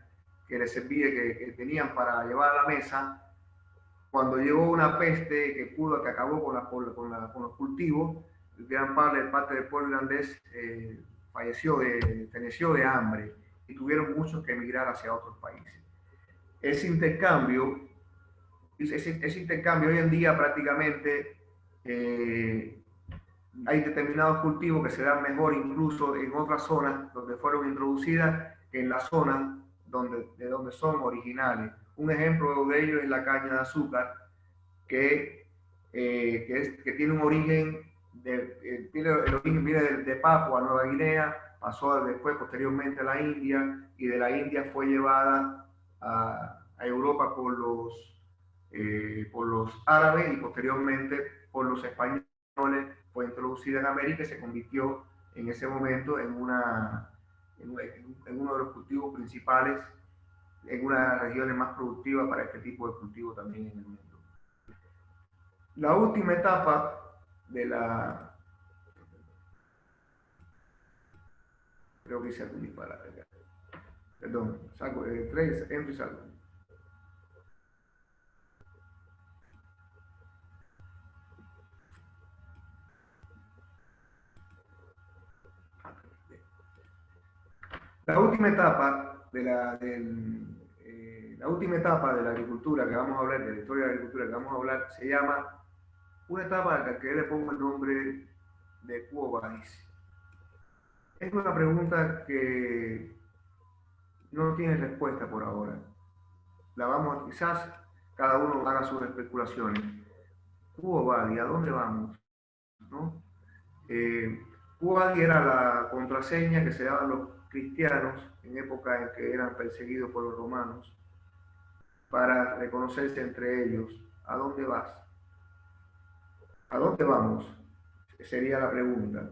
que les servía, que tenían para llevar a la mesa, cuando llegó una peste que acabó con los cultivos, gran parte del pueblo irlandés feneció de hambre, y tuvieron muchos que emigrar hacia otros países. Ese intercambio hoy en día prácticamente hay determinados cultivos que se dan mejor incluso en otras zonas donde fueron introducidas que en la zona de donde son originales. Un ejemplo de ello es la caña de azúcar, que tiene un origen, el origen viene de Papua Nueva Guinea, pasó después posteriormente a la India, y de la India fue llevada a Europa por los árabes, y posteriormente por los españoles, fue introducida en América y se convirtió en ese momento en uno de los cultivos principales, en una de las regiones más productivas para este tipo de cultivo también en el mundo. La última etapa de la... Creo que hice algún disparate acá. Perdón, saco, entro y salgo. La última etapa la última etapa de la agricultura que vamos a hablar, de la historia de la agricultura que vamos a hablar, se llama una etapa a la que le pongo el nombre de Quo Vadis. Es una pregunta que no tiene respuesta por ahora. Quizás cada uno haga sus especulaciones. Quo Vadis, ¿a dónde vamos? ¿No? Quo Vadis era la contraseña que se daban los cristianos en época en que eran perseguidos por los romanos, para reconocerse entre ellos. ¿A dónde vas? ¿A dónde vamos? Sería la pregunta.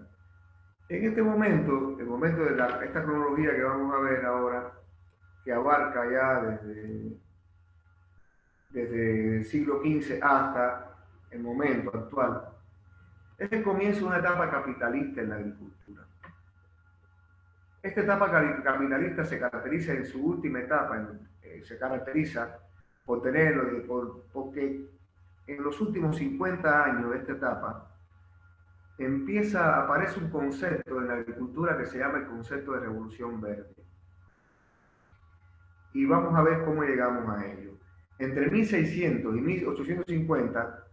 En este momento, el momento de esta cronología que vamos a ver ahora, que abarca ya desde el siglo XV hasta el momento actual, es el comienzo de una etapa capitalista en la agricultura. Esta etapa capitalista se caracteriza en su última etapa, se caracteriza porque en los últimos 50 años de esta etapa aparece un concepto en la agricultura que se llama el concepto de revolución verde. Y vamos a ver cómo llegamos a ello. Entre 1600 y 1850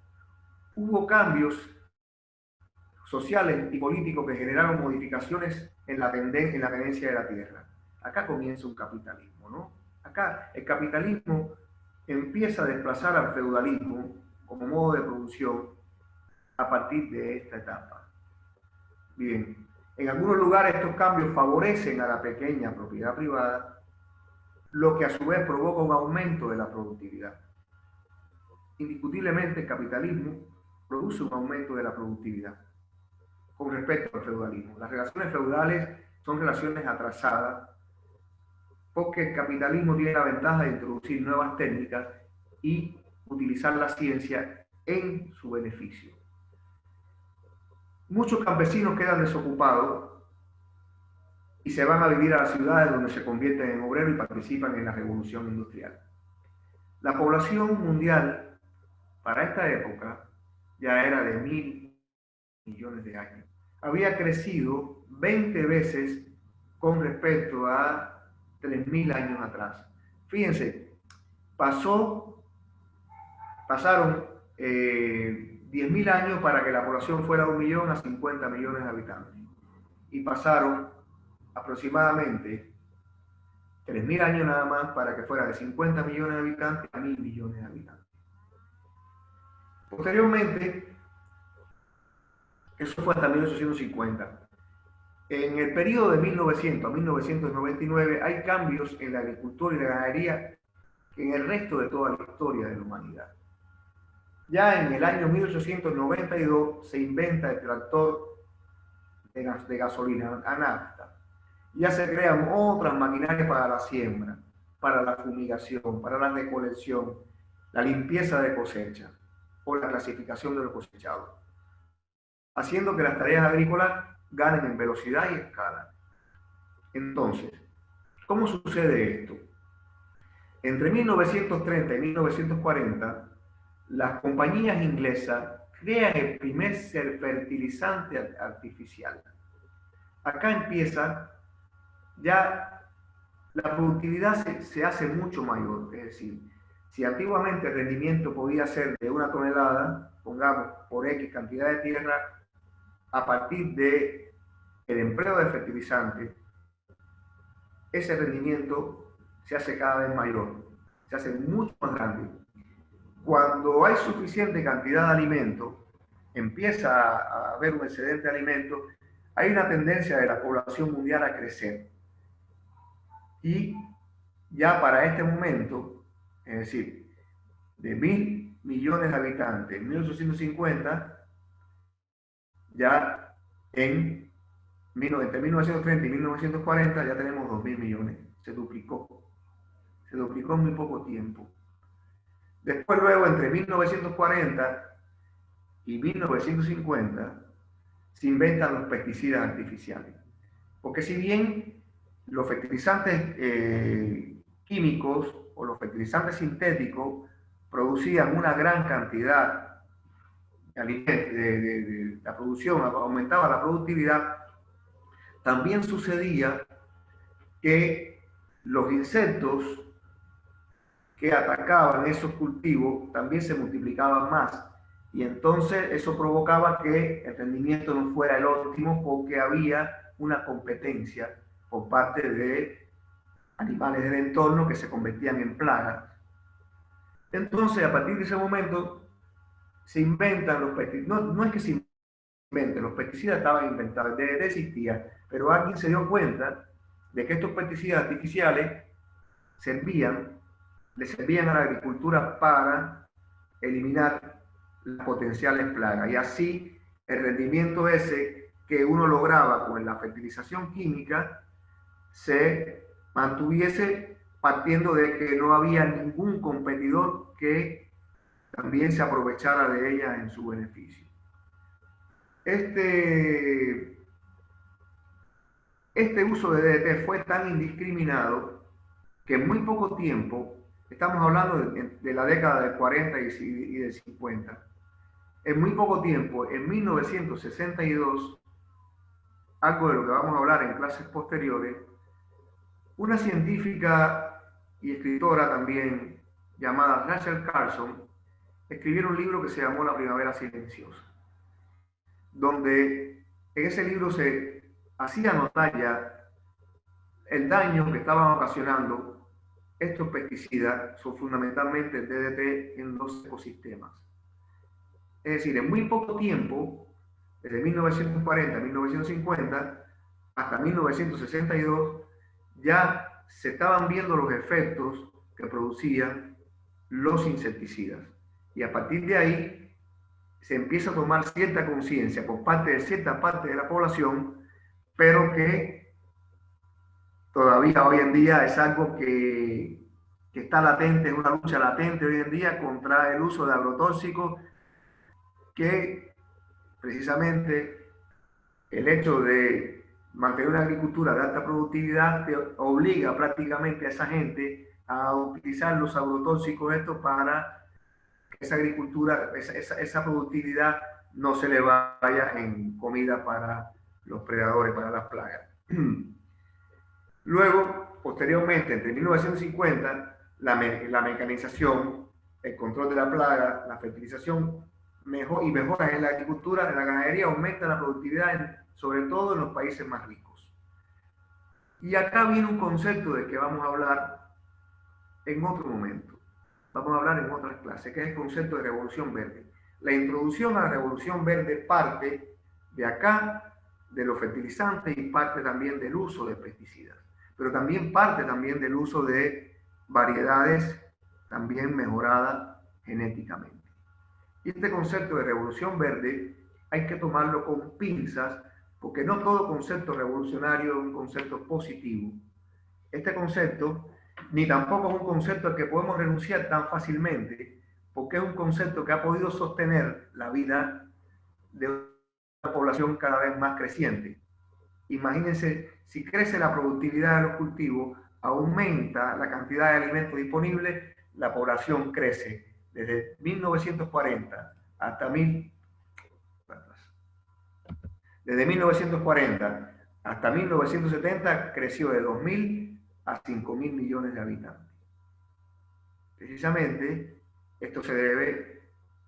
hubo cambios sociales y políticos que generaron modificaciones en la tendencia de la tierra. Acá comienza un capitalismo, ¿no? Acá el capitalismo empieza a desplazar al feudalismo como modo de producción a partir de esta etapa. Bien, en algunos lugares estos cambios favorecen a la pequeña propiedad privada, lo que a su vez provoca un aumento de la productividad. Indiscutiblemente el capitalismo produce un aumento de la productividad con respecto al feudalismo. Las relaciones feudales son relaciones atrasadas porque el capitalismo tiene la ventaja de introducir nuevas técnicas y utilizar la ciencia en su beneficio. Muchos campesinos quedan desocupados y se van a vivir a las ciudades donde se convierten en obreros y participan en la revolución industrial. La población mundial para esta época ya era de 1.000 millones de años. Había crecido 20 veces con respecto a 3.000 años atrás. Fíjense, pasaron 10.000 años para que la población fuera de 1 millón a 50 millones de habitantes. Y pasaron aproximadamente 3.000 años nada más para que fuera de 50 millones de habitantes a 1.000 millones de habitantes. Posteriormente, eso fue hasta 1850. En el periodo de 1900 a 1999 hay cambios en la agricultura y la ganadería que en el resto de toda la historia de la humanidad. Ya en el año 1892 se inventa el tractor de gasolina a nafta. Ya se crean otras maquinarias para la siembra, para la fumigación, para la recolección, la limpieza de cosecha o la clasificación de los cosechados, haciendo que las tareas agrícolas ganen en velocidad y escala. Entonces, ¿cómo sucede esto? Entre 1930 y 1940, las compañías inglesas crean el primer fertilizante artificial. Acá empieza ya la productividad se hace mucho mayor. Es decir, si antiguamente el rendimiento podía ser de 1 tonelada, pongamos por X cantidad de tierra, a partir del empleo de fertilizantes, ese rendimiento se hace cada vez mayor, se hace mucho más grande. Cuando hay suficiente cantidad de alimento, empieza a haber un excedente de alimento, hay una tendencia de la población mundial a crecer. Y ya para este momento, es decir, de 1.000 millones de habitantes en 1850, ya entre 1930 y 1940 ya tenemos 2.000 millones. Se duplicó en muy poco tiempo. Después luego, entre 1940 y 1950, se inventan los pesticidas artificiales. Porque si bien los fertilizantes químicos o los fertilizantes sintéticos producían una gran cantidad de la producción, aumentaba la productividad, también sucedía que los insectos que atacaban esos cultivos también se multiplicaban más, y entonces eso provocaba que el rendimiento no fuera el óptimo porque había una competencia por parte de animales del entorno que se convertían en plagas. Entonces, a partir de ese momento, se inventan los pesticidas. No es que se inventen, los pesticidas estaban inventados, existían, pero alguien se dio cuenta de que estos pesticidas artificiales le servían a la agricultura para eliminar las potenciales plagas. Y así, el rendimiento ese que uno lograba con la fertilización química se mantuviese, partiendo de que no había ningún competidor que también se aprovechara de ella en su beneficio. Este uso de DDT fue tan indiscriminado que en muy poco tiempo, estamos hablando de la década del 40 y del 50, en muy poco tiempo, en 1962, algo de lo que vamos a hablar en clases posteriores, una científica y escritora también llamada Rachel Carson escribieron un libro que se llamó La Primavera Silenciosa, donde en ese libro se hacía notar ya el daño que estaban ocasionando estos pesticidas, son fundamentalmente el DDT, en los ecosistemas. Es decir, en muy poco tiempo, desde 1940 a 1950 hasta 1962, ya se estaban viendo los efectos que producían los insecticidas. Y a partir de ahí se empieza a tomar cierta conciencia por parte de cierta parte de la población, pero que todavía hoy en día es algo que está latente, es una lucha latente hoy en día contra el uso de agrotóxicos, que precisamente el hecho de mantener una agricultura de alta productividad te obliga prácticamente a esa gente a utilizar los agrotóxicos estos para que esa agricultura, esa productividad no se le vaya en comida para los predadores, para las plagas. Luego, posteriormente, entre 1950, la mecanización, el control de la plaga, la fertilización y mejoras en la agricultura, en la ganadería, aumentan la productividad, sobre todo en los países más ricos. Y acá viene un concepto del que vamos a hablar en otro momento. Vamos a hablar en otras clases, que es el concepto de revolución verde. La introducción a la revolución verde parte de acá, de los fertilizantes, y parte también del uso de pesticidas, pero también parte también del uso de variedades también mejoradas genéticamente. Y este concepto de revolución verde hay que tomarlo con pinzas, porque no todo concepto revolucionario es un concepto positivo. Este concepto ni tampoco es un concepto al que podemos renunciar tan fácilmente, porque es un concepto que ha podido sostener la vida de una población cada vez más creciente. Imagínense, si crece la productividad de los cultivos, aumenta la cantidad de alimentos disponibles, la población crece. Desde 1940 hasta desde 1940 hasta 1970 creció de 2.000 a 5.000 millones de habitantes. Precisamente esto se debe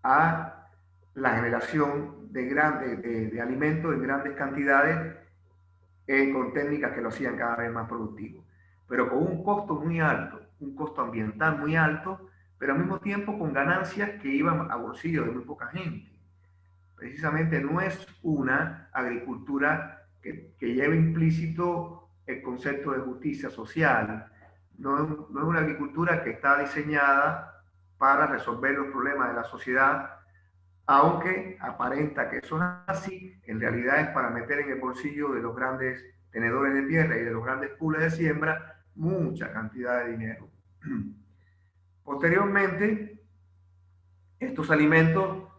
a la generación de alimentos en grandes cantidades con técnicas que lo hacían cada vez más productivo, pero con un costo muy alto, un costo ambiental muy alto, pero al mismo tiempo con ganancias que iban a bolsillo de muy poca gente. Precisamente no es una agricultura que lleve implícito el concepto de justicia social, no es una agricultura que está diseñada para resolver los problemas de la sociedad, aunque aparenta que eso es así, en realidad es para meter en el bolsillo de los grandes tenedores de tierra y de los grandes pools de siembra mucha cantidad de dinero. Posteriormente, estos alimentos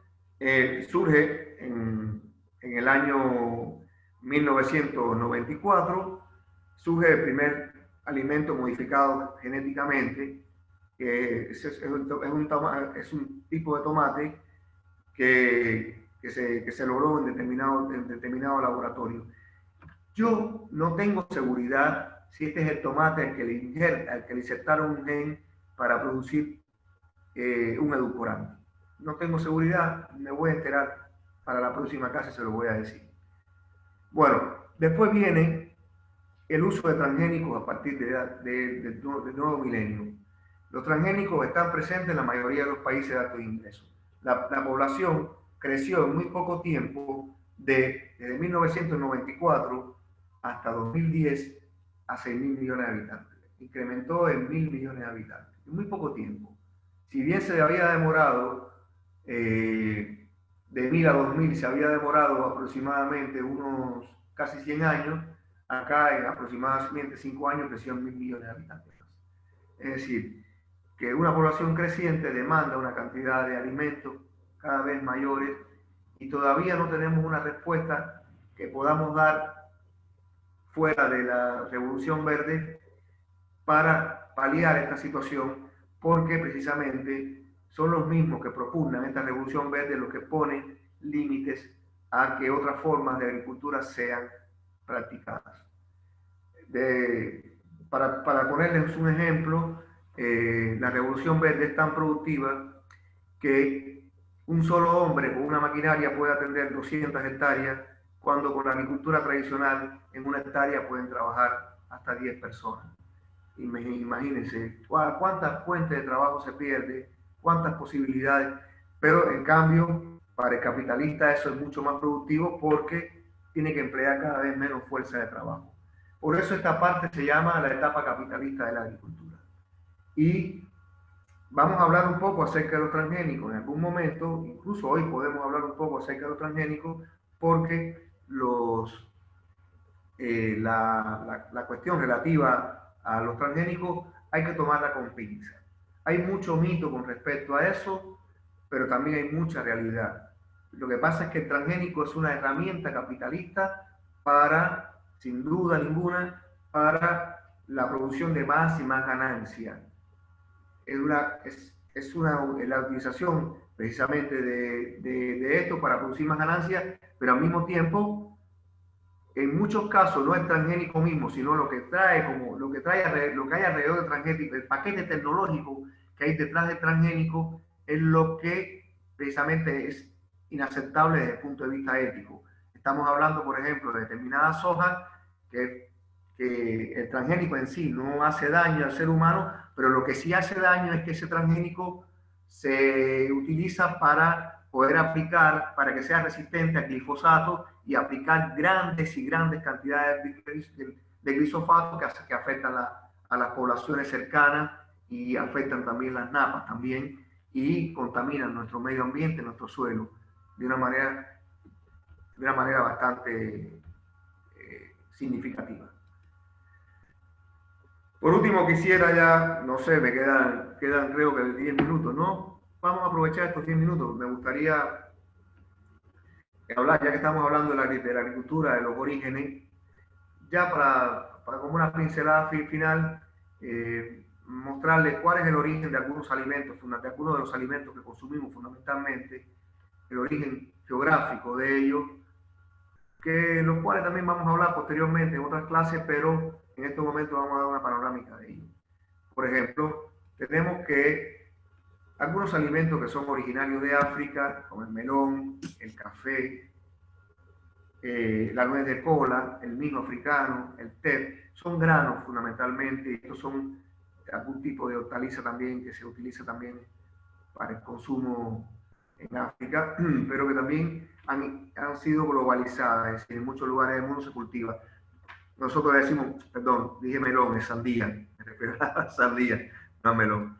surge en el año 1994, surge el primer alimento modificado genéticamente, que es un tipo de tomate que se logró en determinado laboratorio. Yo no tengo seguridad si este es el tomate al que le insertaron un gen para producir un edulcorante. No tengo seguridad, me voy a enterar para la próxima clase, se lo voy a decir. Bueno, después viene el uso de transgénicos a partir del nuevo milenio. Los transgénicos están presentes en la mayoría de los países de alto ingreso. La población creció en muy poco tiempo, desde 1994 hasta 2010 a 6.000 millones de habitantes. Incrementó en 1.000 millones de habitantes, en muy poco tiempo. Si bien se había demorado, de 1.000 a 2.000 se había demorado aproximadamente unos casi 100 años, acá en aproximadamente 5 años creció en 1.000 millones de habitantes. Es decir, que una población creciente demanda una cantidad de alimentos cada vez mayores y todavía no tenemos una respuesta que podamos dar fuera de la revolución verde para paliar esta situación, porque precisamente son los mismos que propugnan esta revolución verde los que ponen límites a que otras formas de agricultura sean practicadas. Para ponerles un ejemplo, la revolución verde es tan productiva que un solo hombre con una maquinaria puede atender 200 hectáreas, cuando con la agricultura tradicional en una hectárea pueden trabajar hasta 10 personas. Imagínense cuántas fuentes de trabajo se pierde, cuántas posibilidades, pero en cambio para el capitalista eso es mucho más productivo porque tiene que emplear cada vez menos fuerza de trabajo. Por eso esta parte se llama la etapa capitalista de la agricultura. Y vamos a hablar un poco acerca de los transgénicos en algún momento, incluso hoy podemos hablar un poco acerca de los transgénicos, porque los la cuestión relativa a los transgénicos hay que tomarla con pinza. Hay mucho mito con respecto a eso, pero también hay mucha realidad. Lo que pasa es que el transgénico es una herramienta capitalista para, sin duda ninguna, para la producción de más y más ganancia. La utilización precisamente de esto para producir más ganancias, pero al mismo tiempo, en muchos casos no el transgénico mismo, sino lo que hay alrededor del transgénico, el paquete tecnológico que hay detrás del transgénico, es lo que precisamente es inaceptable desde el punto de vista ético. Estamos hablando, por ejemplo, de determinadas sojas que el transgénico en sí no hace daño al ser humano, pero lo que sí hace daño es que ese transgénico se utiliza para poder aplicar, para que sea resistente al glifosato y aplicar grandes y grandes cantidades de glifosato que afectan a las poblaciones cercanas y afectan también las napas también y contaminan nuestro medio ambiente, nuestro suelo, de una manera bastante significativa. Por último, quisiera ya, no sé, me quedan creo que 10 minutos, ¿no? Vamos a aprovechar estos 10 minutos. Me gustaría hablar, ya que estamos hablando de la agricultura, de los orígenes, ya para como una pincelada final, mostrarles cuál es el origen de algunos alimentos, de algunos de los alimentos que consumimos fundamentalmente, el origen geográfico de ellos, que los cuales también vamos a hablar posteriormente en otras clases, pero en este momento vamos a dar una panorámica de ellos. Por ejemplo, tenemos que algunos alimentos que son originarios de África, como el melón, el café, la nuez de cola, el mijo africano, el té, son granos fundamentalmente, y estos son algún tipo de hortaliza también que se utiliza también para el consumo en África, pero que también han sido globalizadas, es decir, en muchos lugares del mundo se cultiva. Nosotros decimos, perdón, dije melón, es sandía, me refiero a la sandía, no a melón.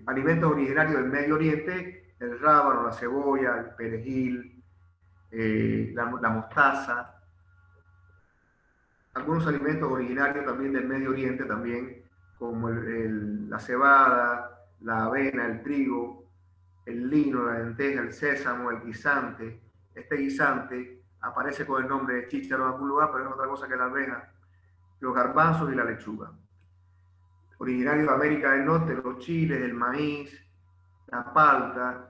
Alimentos originarios del Medio Oriente, el rábano, la cebolla, el perejil, la mostaza. Algunos alimentos originarios también del Medio Oriente, también, como la cebada, la avena, el trigo, el lino, la lenteja, el sésamo, el guisante. Este guisante aparece con el nombre de chícharo en algún lugar, pero es otra cosa que la avena, los garbanzos y la lechuga. Originarios de América del Norte, los chiles, el maíz, la palta,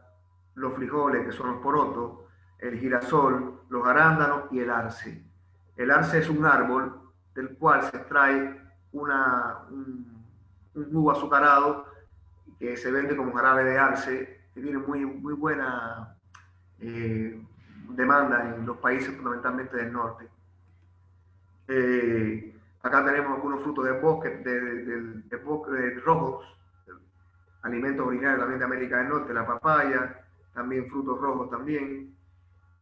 los frijoles, que son los porotos, el girasol, los arándanos y el arce. El arce es un árbol del cual se extrae un jugo azucarado que se vende como jarabe de arce, que tiene muy buena demanda en los países fundamentalmente del norte. Acá tenemos algunos frutos de bosque, de bosque rojos, alimentos originarios también de América del Norte, la papaya, también frutos rojos también,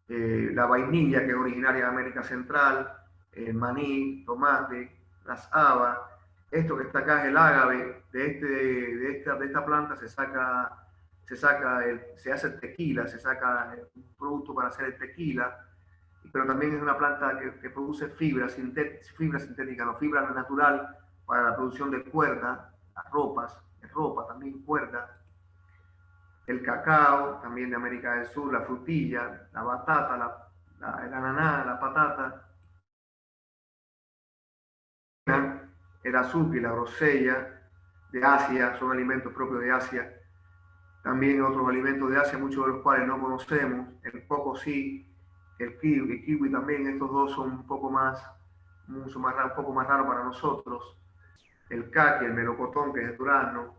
la vainilla, que es originaria de América Central, el maní, tomate, las habas. Esto que está acá es el ágave. De esta planta se hace el tequila, se saca un producto para hacer el tequila, pero también es una planta que produce fibra sintética, no fibra natural para la producción de cuerda, las ropa también cuerda. El cacao, también de América del Sur, la frutilla, la batata, el ananá, la patata, el azúcar y la grosella de Asia, son alimentos propios de Asia. También otros alimentos de Asia, muchos de los cuales no conocemos, el coco sí, el kiwi también, estos dos son un poco más raro para nosotros. El caqui, el melocotón, que es el durazno,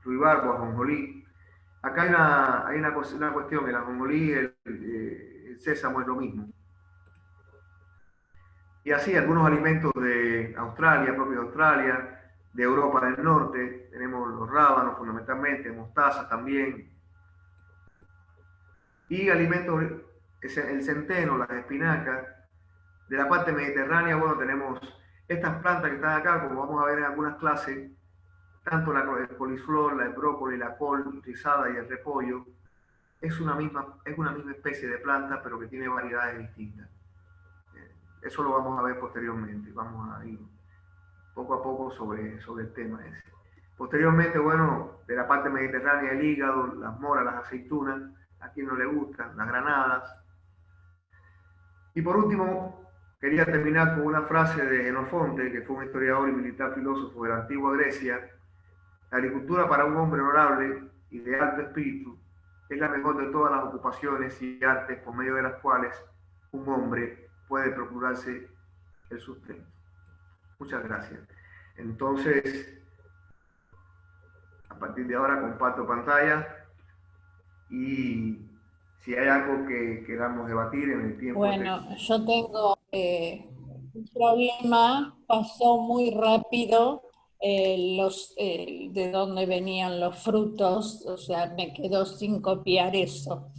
ruibarbo, ajonjolí. Acá hay una cuestión, el ajonjolí, el sésamo es lo mismo. Y así algunos alimentos de Australia, propios de Australia, de Europa del Norte, tenemos los rábanos fundamentalmente, mostaza también. Y alimentos, el centeno, las espinacas. De la parte mediterránea, bueno, tenemos estas plantas que están acá, como vamos a ver en algunas clases, tanto el coliflor, el brócoli, la col rizada y el repollo, es una misma especie de planta, pero que tiene variedades distintas. eso lo vamos a ver posteriormente. Vamos a ir poco a poco sobre el tema ese. Posteriormente, bueno, de la parte mediterránea, el hígado, las moras, las aceitunas, a quien no le gustan, las granadas. Y por último, quería terminar con una frase de Jenofonte, que fue un historiador y militar filósofo de la antigua Grecia. La agricultura para un hombre honorable y de alto espíritu es la mejor de todas las ocupaciones y artes por medio de las cuales un hombre puede procurarse el sustento. Muchas gracias. Entonces, a partir de ahora comparto pantalla y si hay algo que queramos debatir en el tiempo. Bueno, yo tengo un problema, pasó muy rápido de dónde venían los frutos, o sea, me quedó sin copiar eso.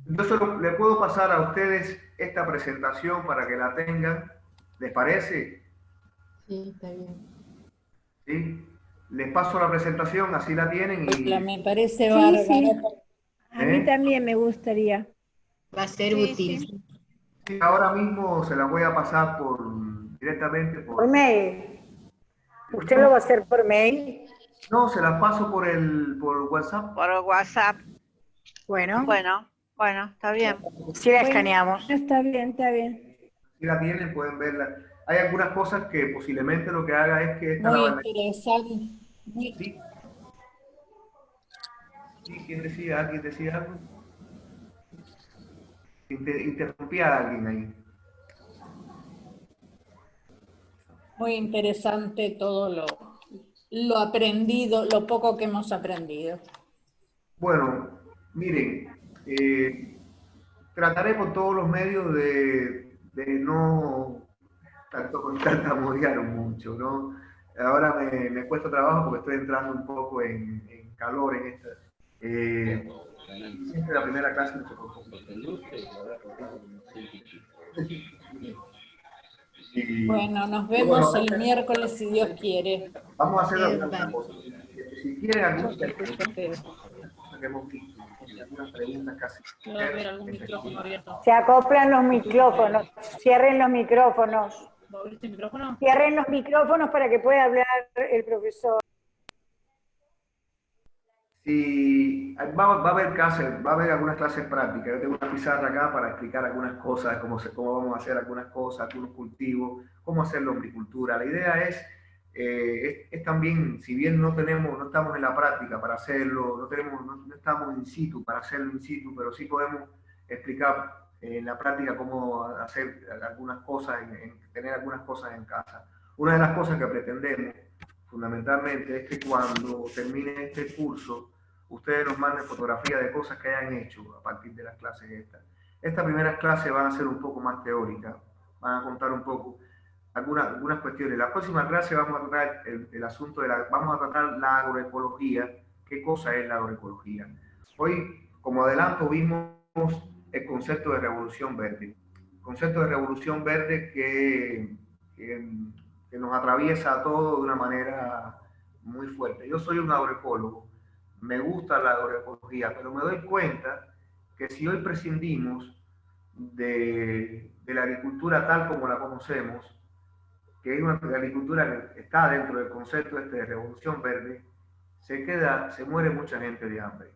Entonces le puedo pasar a ustedes esta presentación para que la tengan. ¿Les parece? Sí, está bien. ¿Sí? Les paso la presentación, así la tienen y... Me parece Sí, bárbaro. sí. A mí también me gustaría. Va a ser útil. Sí, ahora mismo se la voy a pasar directamente Por mail. ¿Usted lo va a hacer por mail? No, se la paso por WhatsApp. Por WhatsApp. Bueno, Bueno, está bien. sí la escaneamos. Está bien, está bien. Si la tienen, pueden verla. Hay algunas cosas que posiblemente lo que haga es que esta Muy la van a... interesante. ¿Sí? ¿Sí? ¿Quién decía? ¿Alguien decía algo? Interrumpía a alguien ahí. Muy interesante todo lo aprendido, lo poco que hemos aprendido. Bueno, miren, trataré por todos los medios de no tartamudear mucho, ¿no? Ahora me cuesta trabajo porque estoy entrando un poco en calor en esta. Siempre la primera clase me tocó. Bueno, nos vemos el miércoles si Dios quiere. Vamos a hacer algunas cosas. Si quieren algunas preguntas casi. Se acoplan los micrófonos. Cierren los micrófonos. Cierren los micrófonos para que pueda hablar el profesor. Si va a haber clases, va a haber algunas clases prácticas. Yo tengo una pizarra acá para explicar algunas cosas, cómo vamos a hacer algunas cosas, algunos cultivos, cómo hacer la hombricultura. La idea es también, si bien no estamos en la práctica para hacerlo, no estamos in situ para hacerlo in situ, pero sí podemos explicar en la práctica cómo hacer algunas cosas, tener algunas cosas en casa. Una de las cosas que pretendemos fundamentalmente es que cuando termine este curso, ustedes nos manden fotografías de cosas que hayan hecho a partir de las clases estas. Estas primeras clases van a ser un poco más teóricas, van a contar un poco algunas cuestiones. La próxima clase vamos a tratar el asunto vamos a tratar la agroecología. ¿Qué cosa es la agroecología? Hoy, como adelanto, vimos el concepto de revolución verde. El concepto de revolución verde que nos atraviesa a todos de una manera muy fuerte. Yo soy un agroecólogo, me gusta la agroecología, pero me doy cuenta que si hoy prescindimos de la agricultura tal como la conocemos, que es una agricultura que está dentro del concepto de revolución verde, se muere mucha gente de hambre.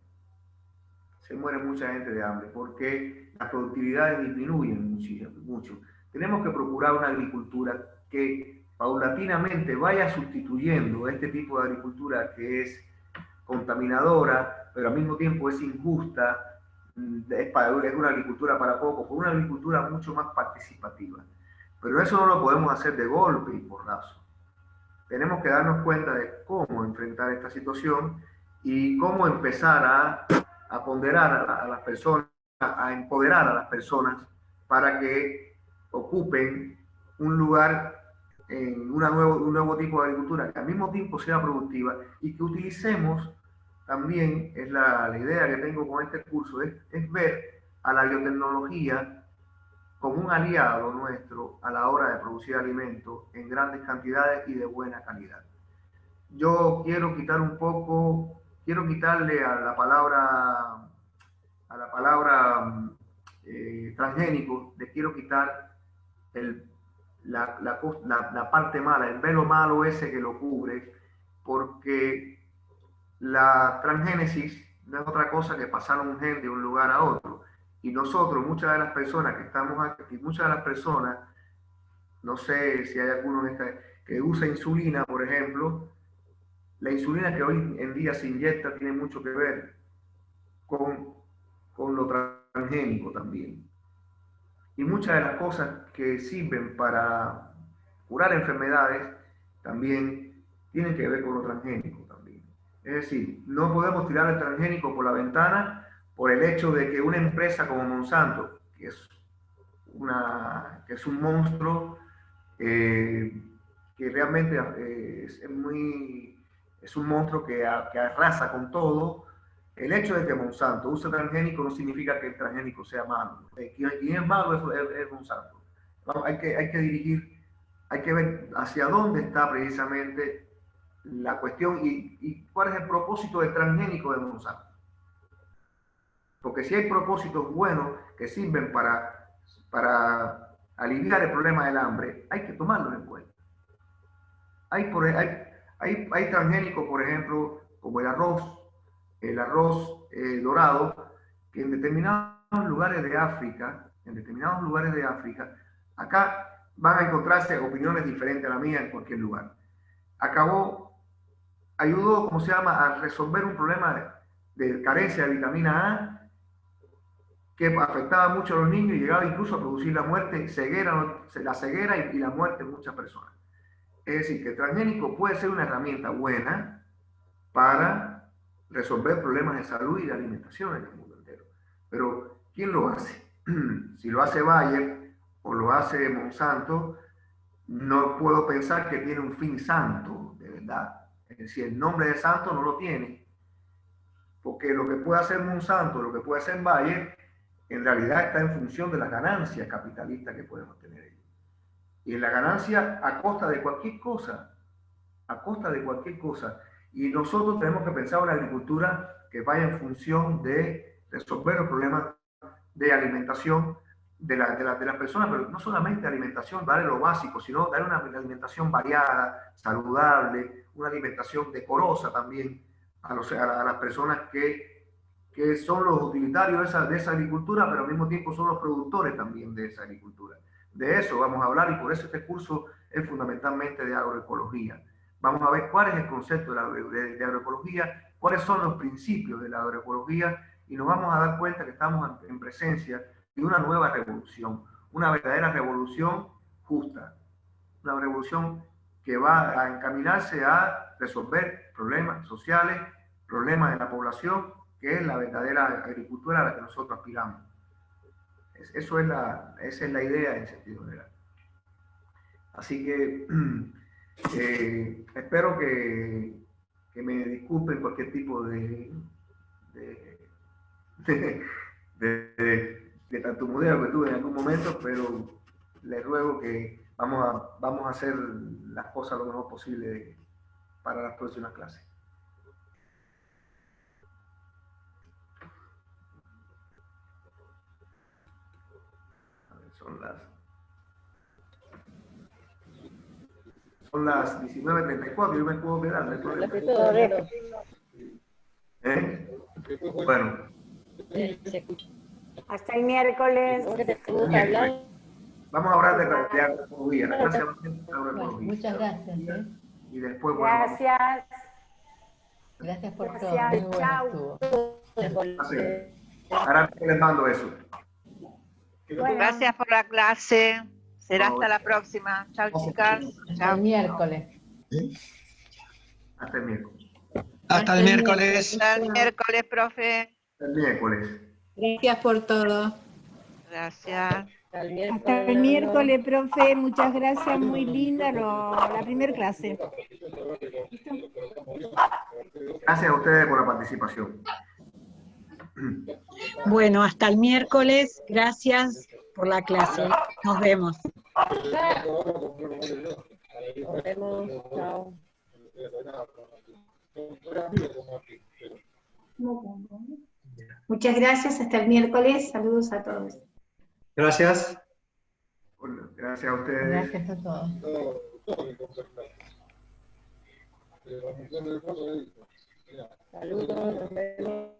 Se muere mucha gente de hambre porque las productividades disminuyen mucho. Tenemos que procurar una agricultura que paulatinamente vaya sustituyendo este tipo de agricultura que es contaminadora, pero al mismo tiempo es injusta, es una agricultura para poco, por una agricultura mucho más participativa. Pero eso no lo podemos hacer de golpe y porrazo. Tenemos que darnos cuenta de cómo enfrentar esta situación y cómo empezar a ponderar a las personas, a empoderar a las personas para que ocupen un lugar en un nuevo tipo de agricultura que al mismo tiempo sea productiva y que utilicemos también, es la idea que tengo con este curso, es ver a la biotecnología como un aliado nuestro a la hora de producir alimentos en grandes cantidades y de buena calidad. Yo quiero quitarle a la palabra transgénico, le quiero quitar la parte mala, el velo malo ese que lo cubre, porque la transgénesis no es otra cosa que pasar un gen de un lugar a otro. Y nosotros, muchas de las personas que estamos aquí, muchas de las personas, no sé si hay alguno que usa insulina, por ejemplo, la insulina que hoy en día se inyecta tiene mucho que ver con lo transgénico también. Y muchas de las cosas que sirven para curar enfermedades también tienen que ver con lo transgénico también. Es decir, no podemos tirar el transgénico por la ventana por el hecho de que una empresa como Monsanto, que es un monstruo, que realmente es un monstruo que arrasa con todo. El hecho de que Monsanto use transgénico no significa que el transgénico sea malo. Quien es malo es Monsanto. Hay que dirigir, hay que ver hacia dónde está precisamente la cuestión y cuál es el propósito del transgénico de Monsanto. Porque si hay propósitos buenos que sirven para aliviar el problema del hambre, hay que tomarlos en cuenta. Hay transgénicos, por ejemplo, como el arroz dorado, que en determinados lugares de África, acá van a encontrarse opiniones diferentes a la mía en cualquier lugar. Ayudó, ¿cómo se llama?, a resolver un problema de carencia de vitamina A que afectaba mucho a los niños y llegaba incluso a producir la muerte, la ceguera y la muerte en muchas personas. Es decir, que el transgénico puede ser una herramienta buena para resolver problemas de salud y de alimentación en el mundo entero. Pero, ¿quién lo hace? Si lo hace Bayer o lo hace Monsanto, no puedo pensar que tiene un fin santo, de verdad. Es decir, el nombre de santo no lo tiene. Porque lo que puede hacer Monsanto, lo que puede hacer Bayer, en realidad está en función de las ganancias capitalistas que pueden obtener ellos. Y en la ganancia a costa de cualquier cosa. Y nosotros tenemos que pensar en una agricultura que vaya en función de resolver los problemas de alimentación de las personas, pero no solamente alimentación, darle lo básico, sino darle una alimentación variada, saludable, una alimentación decorosa también a las personas que son los utilitarios de esa agricultura, pero al mismo tiempo son los productores también de esa agricultura. De eso vamos a hablar y por eso este curso es fundamentalmente de agroecología. Vamos a ver cuál es el concepto de agroecología, cuáles son los principios de la agroecología y nos vamos a dar cuenta que estamos en presencia de una nueva revolución, una verdadera revolución justa, una revolución que va a encaminarse a resolver problemas sociales, problemas de la población, que es la verdadera agricultura a la que nosotros aspiramos. Esa es la idea en sentido general. Así que espero que me disculpen cualquier tipo de tartamudeo que tuve en algún momento, pero les ruego que vamos a hacer las cosas lo mejor posible para las próximas clases. Son las 19:34, yo me puedo quedar, no hay problema. Bueno. Hasta el miércoles. Vamos a hablar de agroecología. La clase va a ser de agroecología. Muchas gracias. Y después, gracias. Gracias por todo. Muy bueno estuvo. Ahora les mando eso. Bueno. Gracias por la clase. Será hasta la próxima. Chao, chicas. Hasta el miércoles. Hasta el miércoles. Hasta el miércoles. Hasta el miércoles, profe. Hasta el miércoles. Gracias por todo. Gracias. Hasta el miércoles, profe. Muchas gracias. Muy linda la primera clase. Gracias a ustedes por la participación. Bueno, hasta el miércoles. Gracias por la clase. Nos vemos. Nos vemos. Chao. Muchas gracias. Hasta el miércoles. Saludos a todos. Gracias. Bueno, gracias a ustedes. Gracias a todos. Saludos, nos vemos.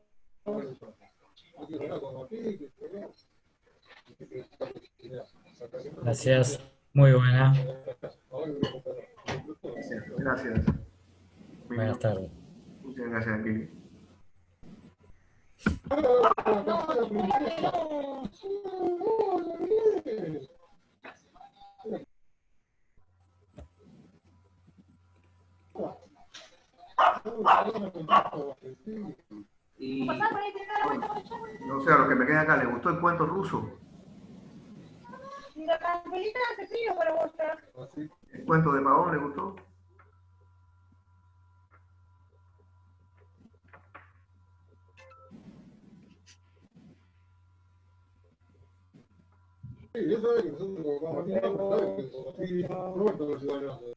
Gracias, muy buena. Gracias. Buenas tardes. Muchas gracias, Kiki. Y no sé, a lo que me queda acá, ¿le gustó el cuento ruso? ¿El cuento de Pavón le gustó? Sí, eso es que nosotros vamos a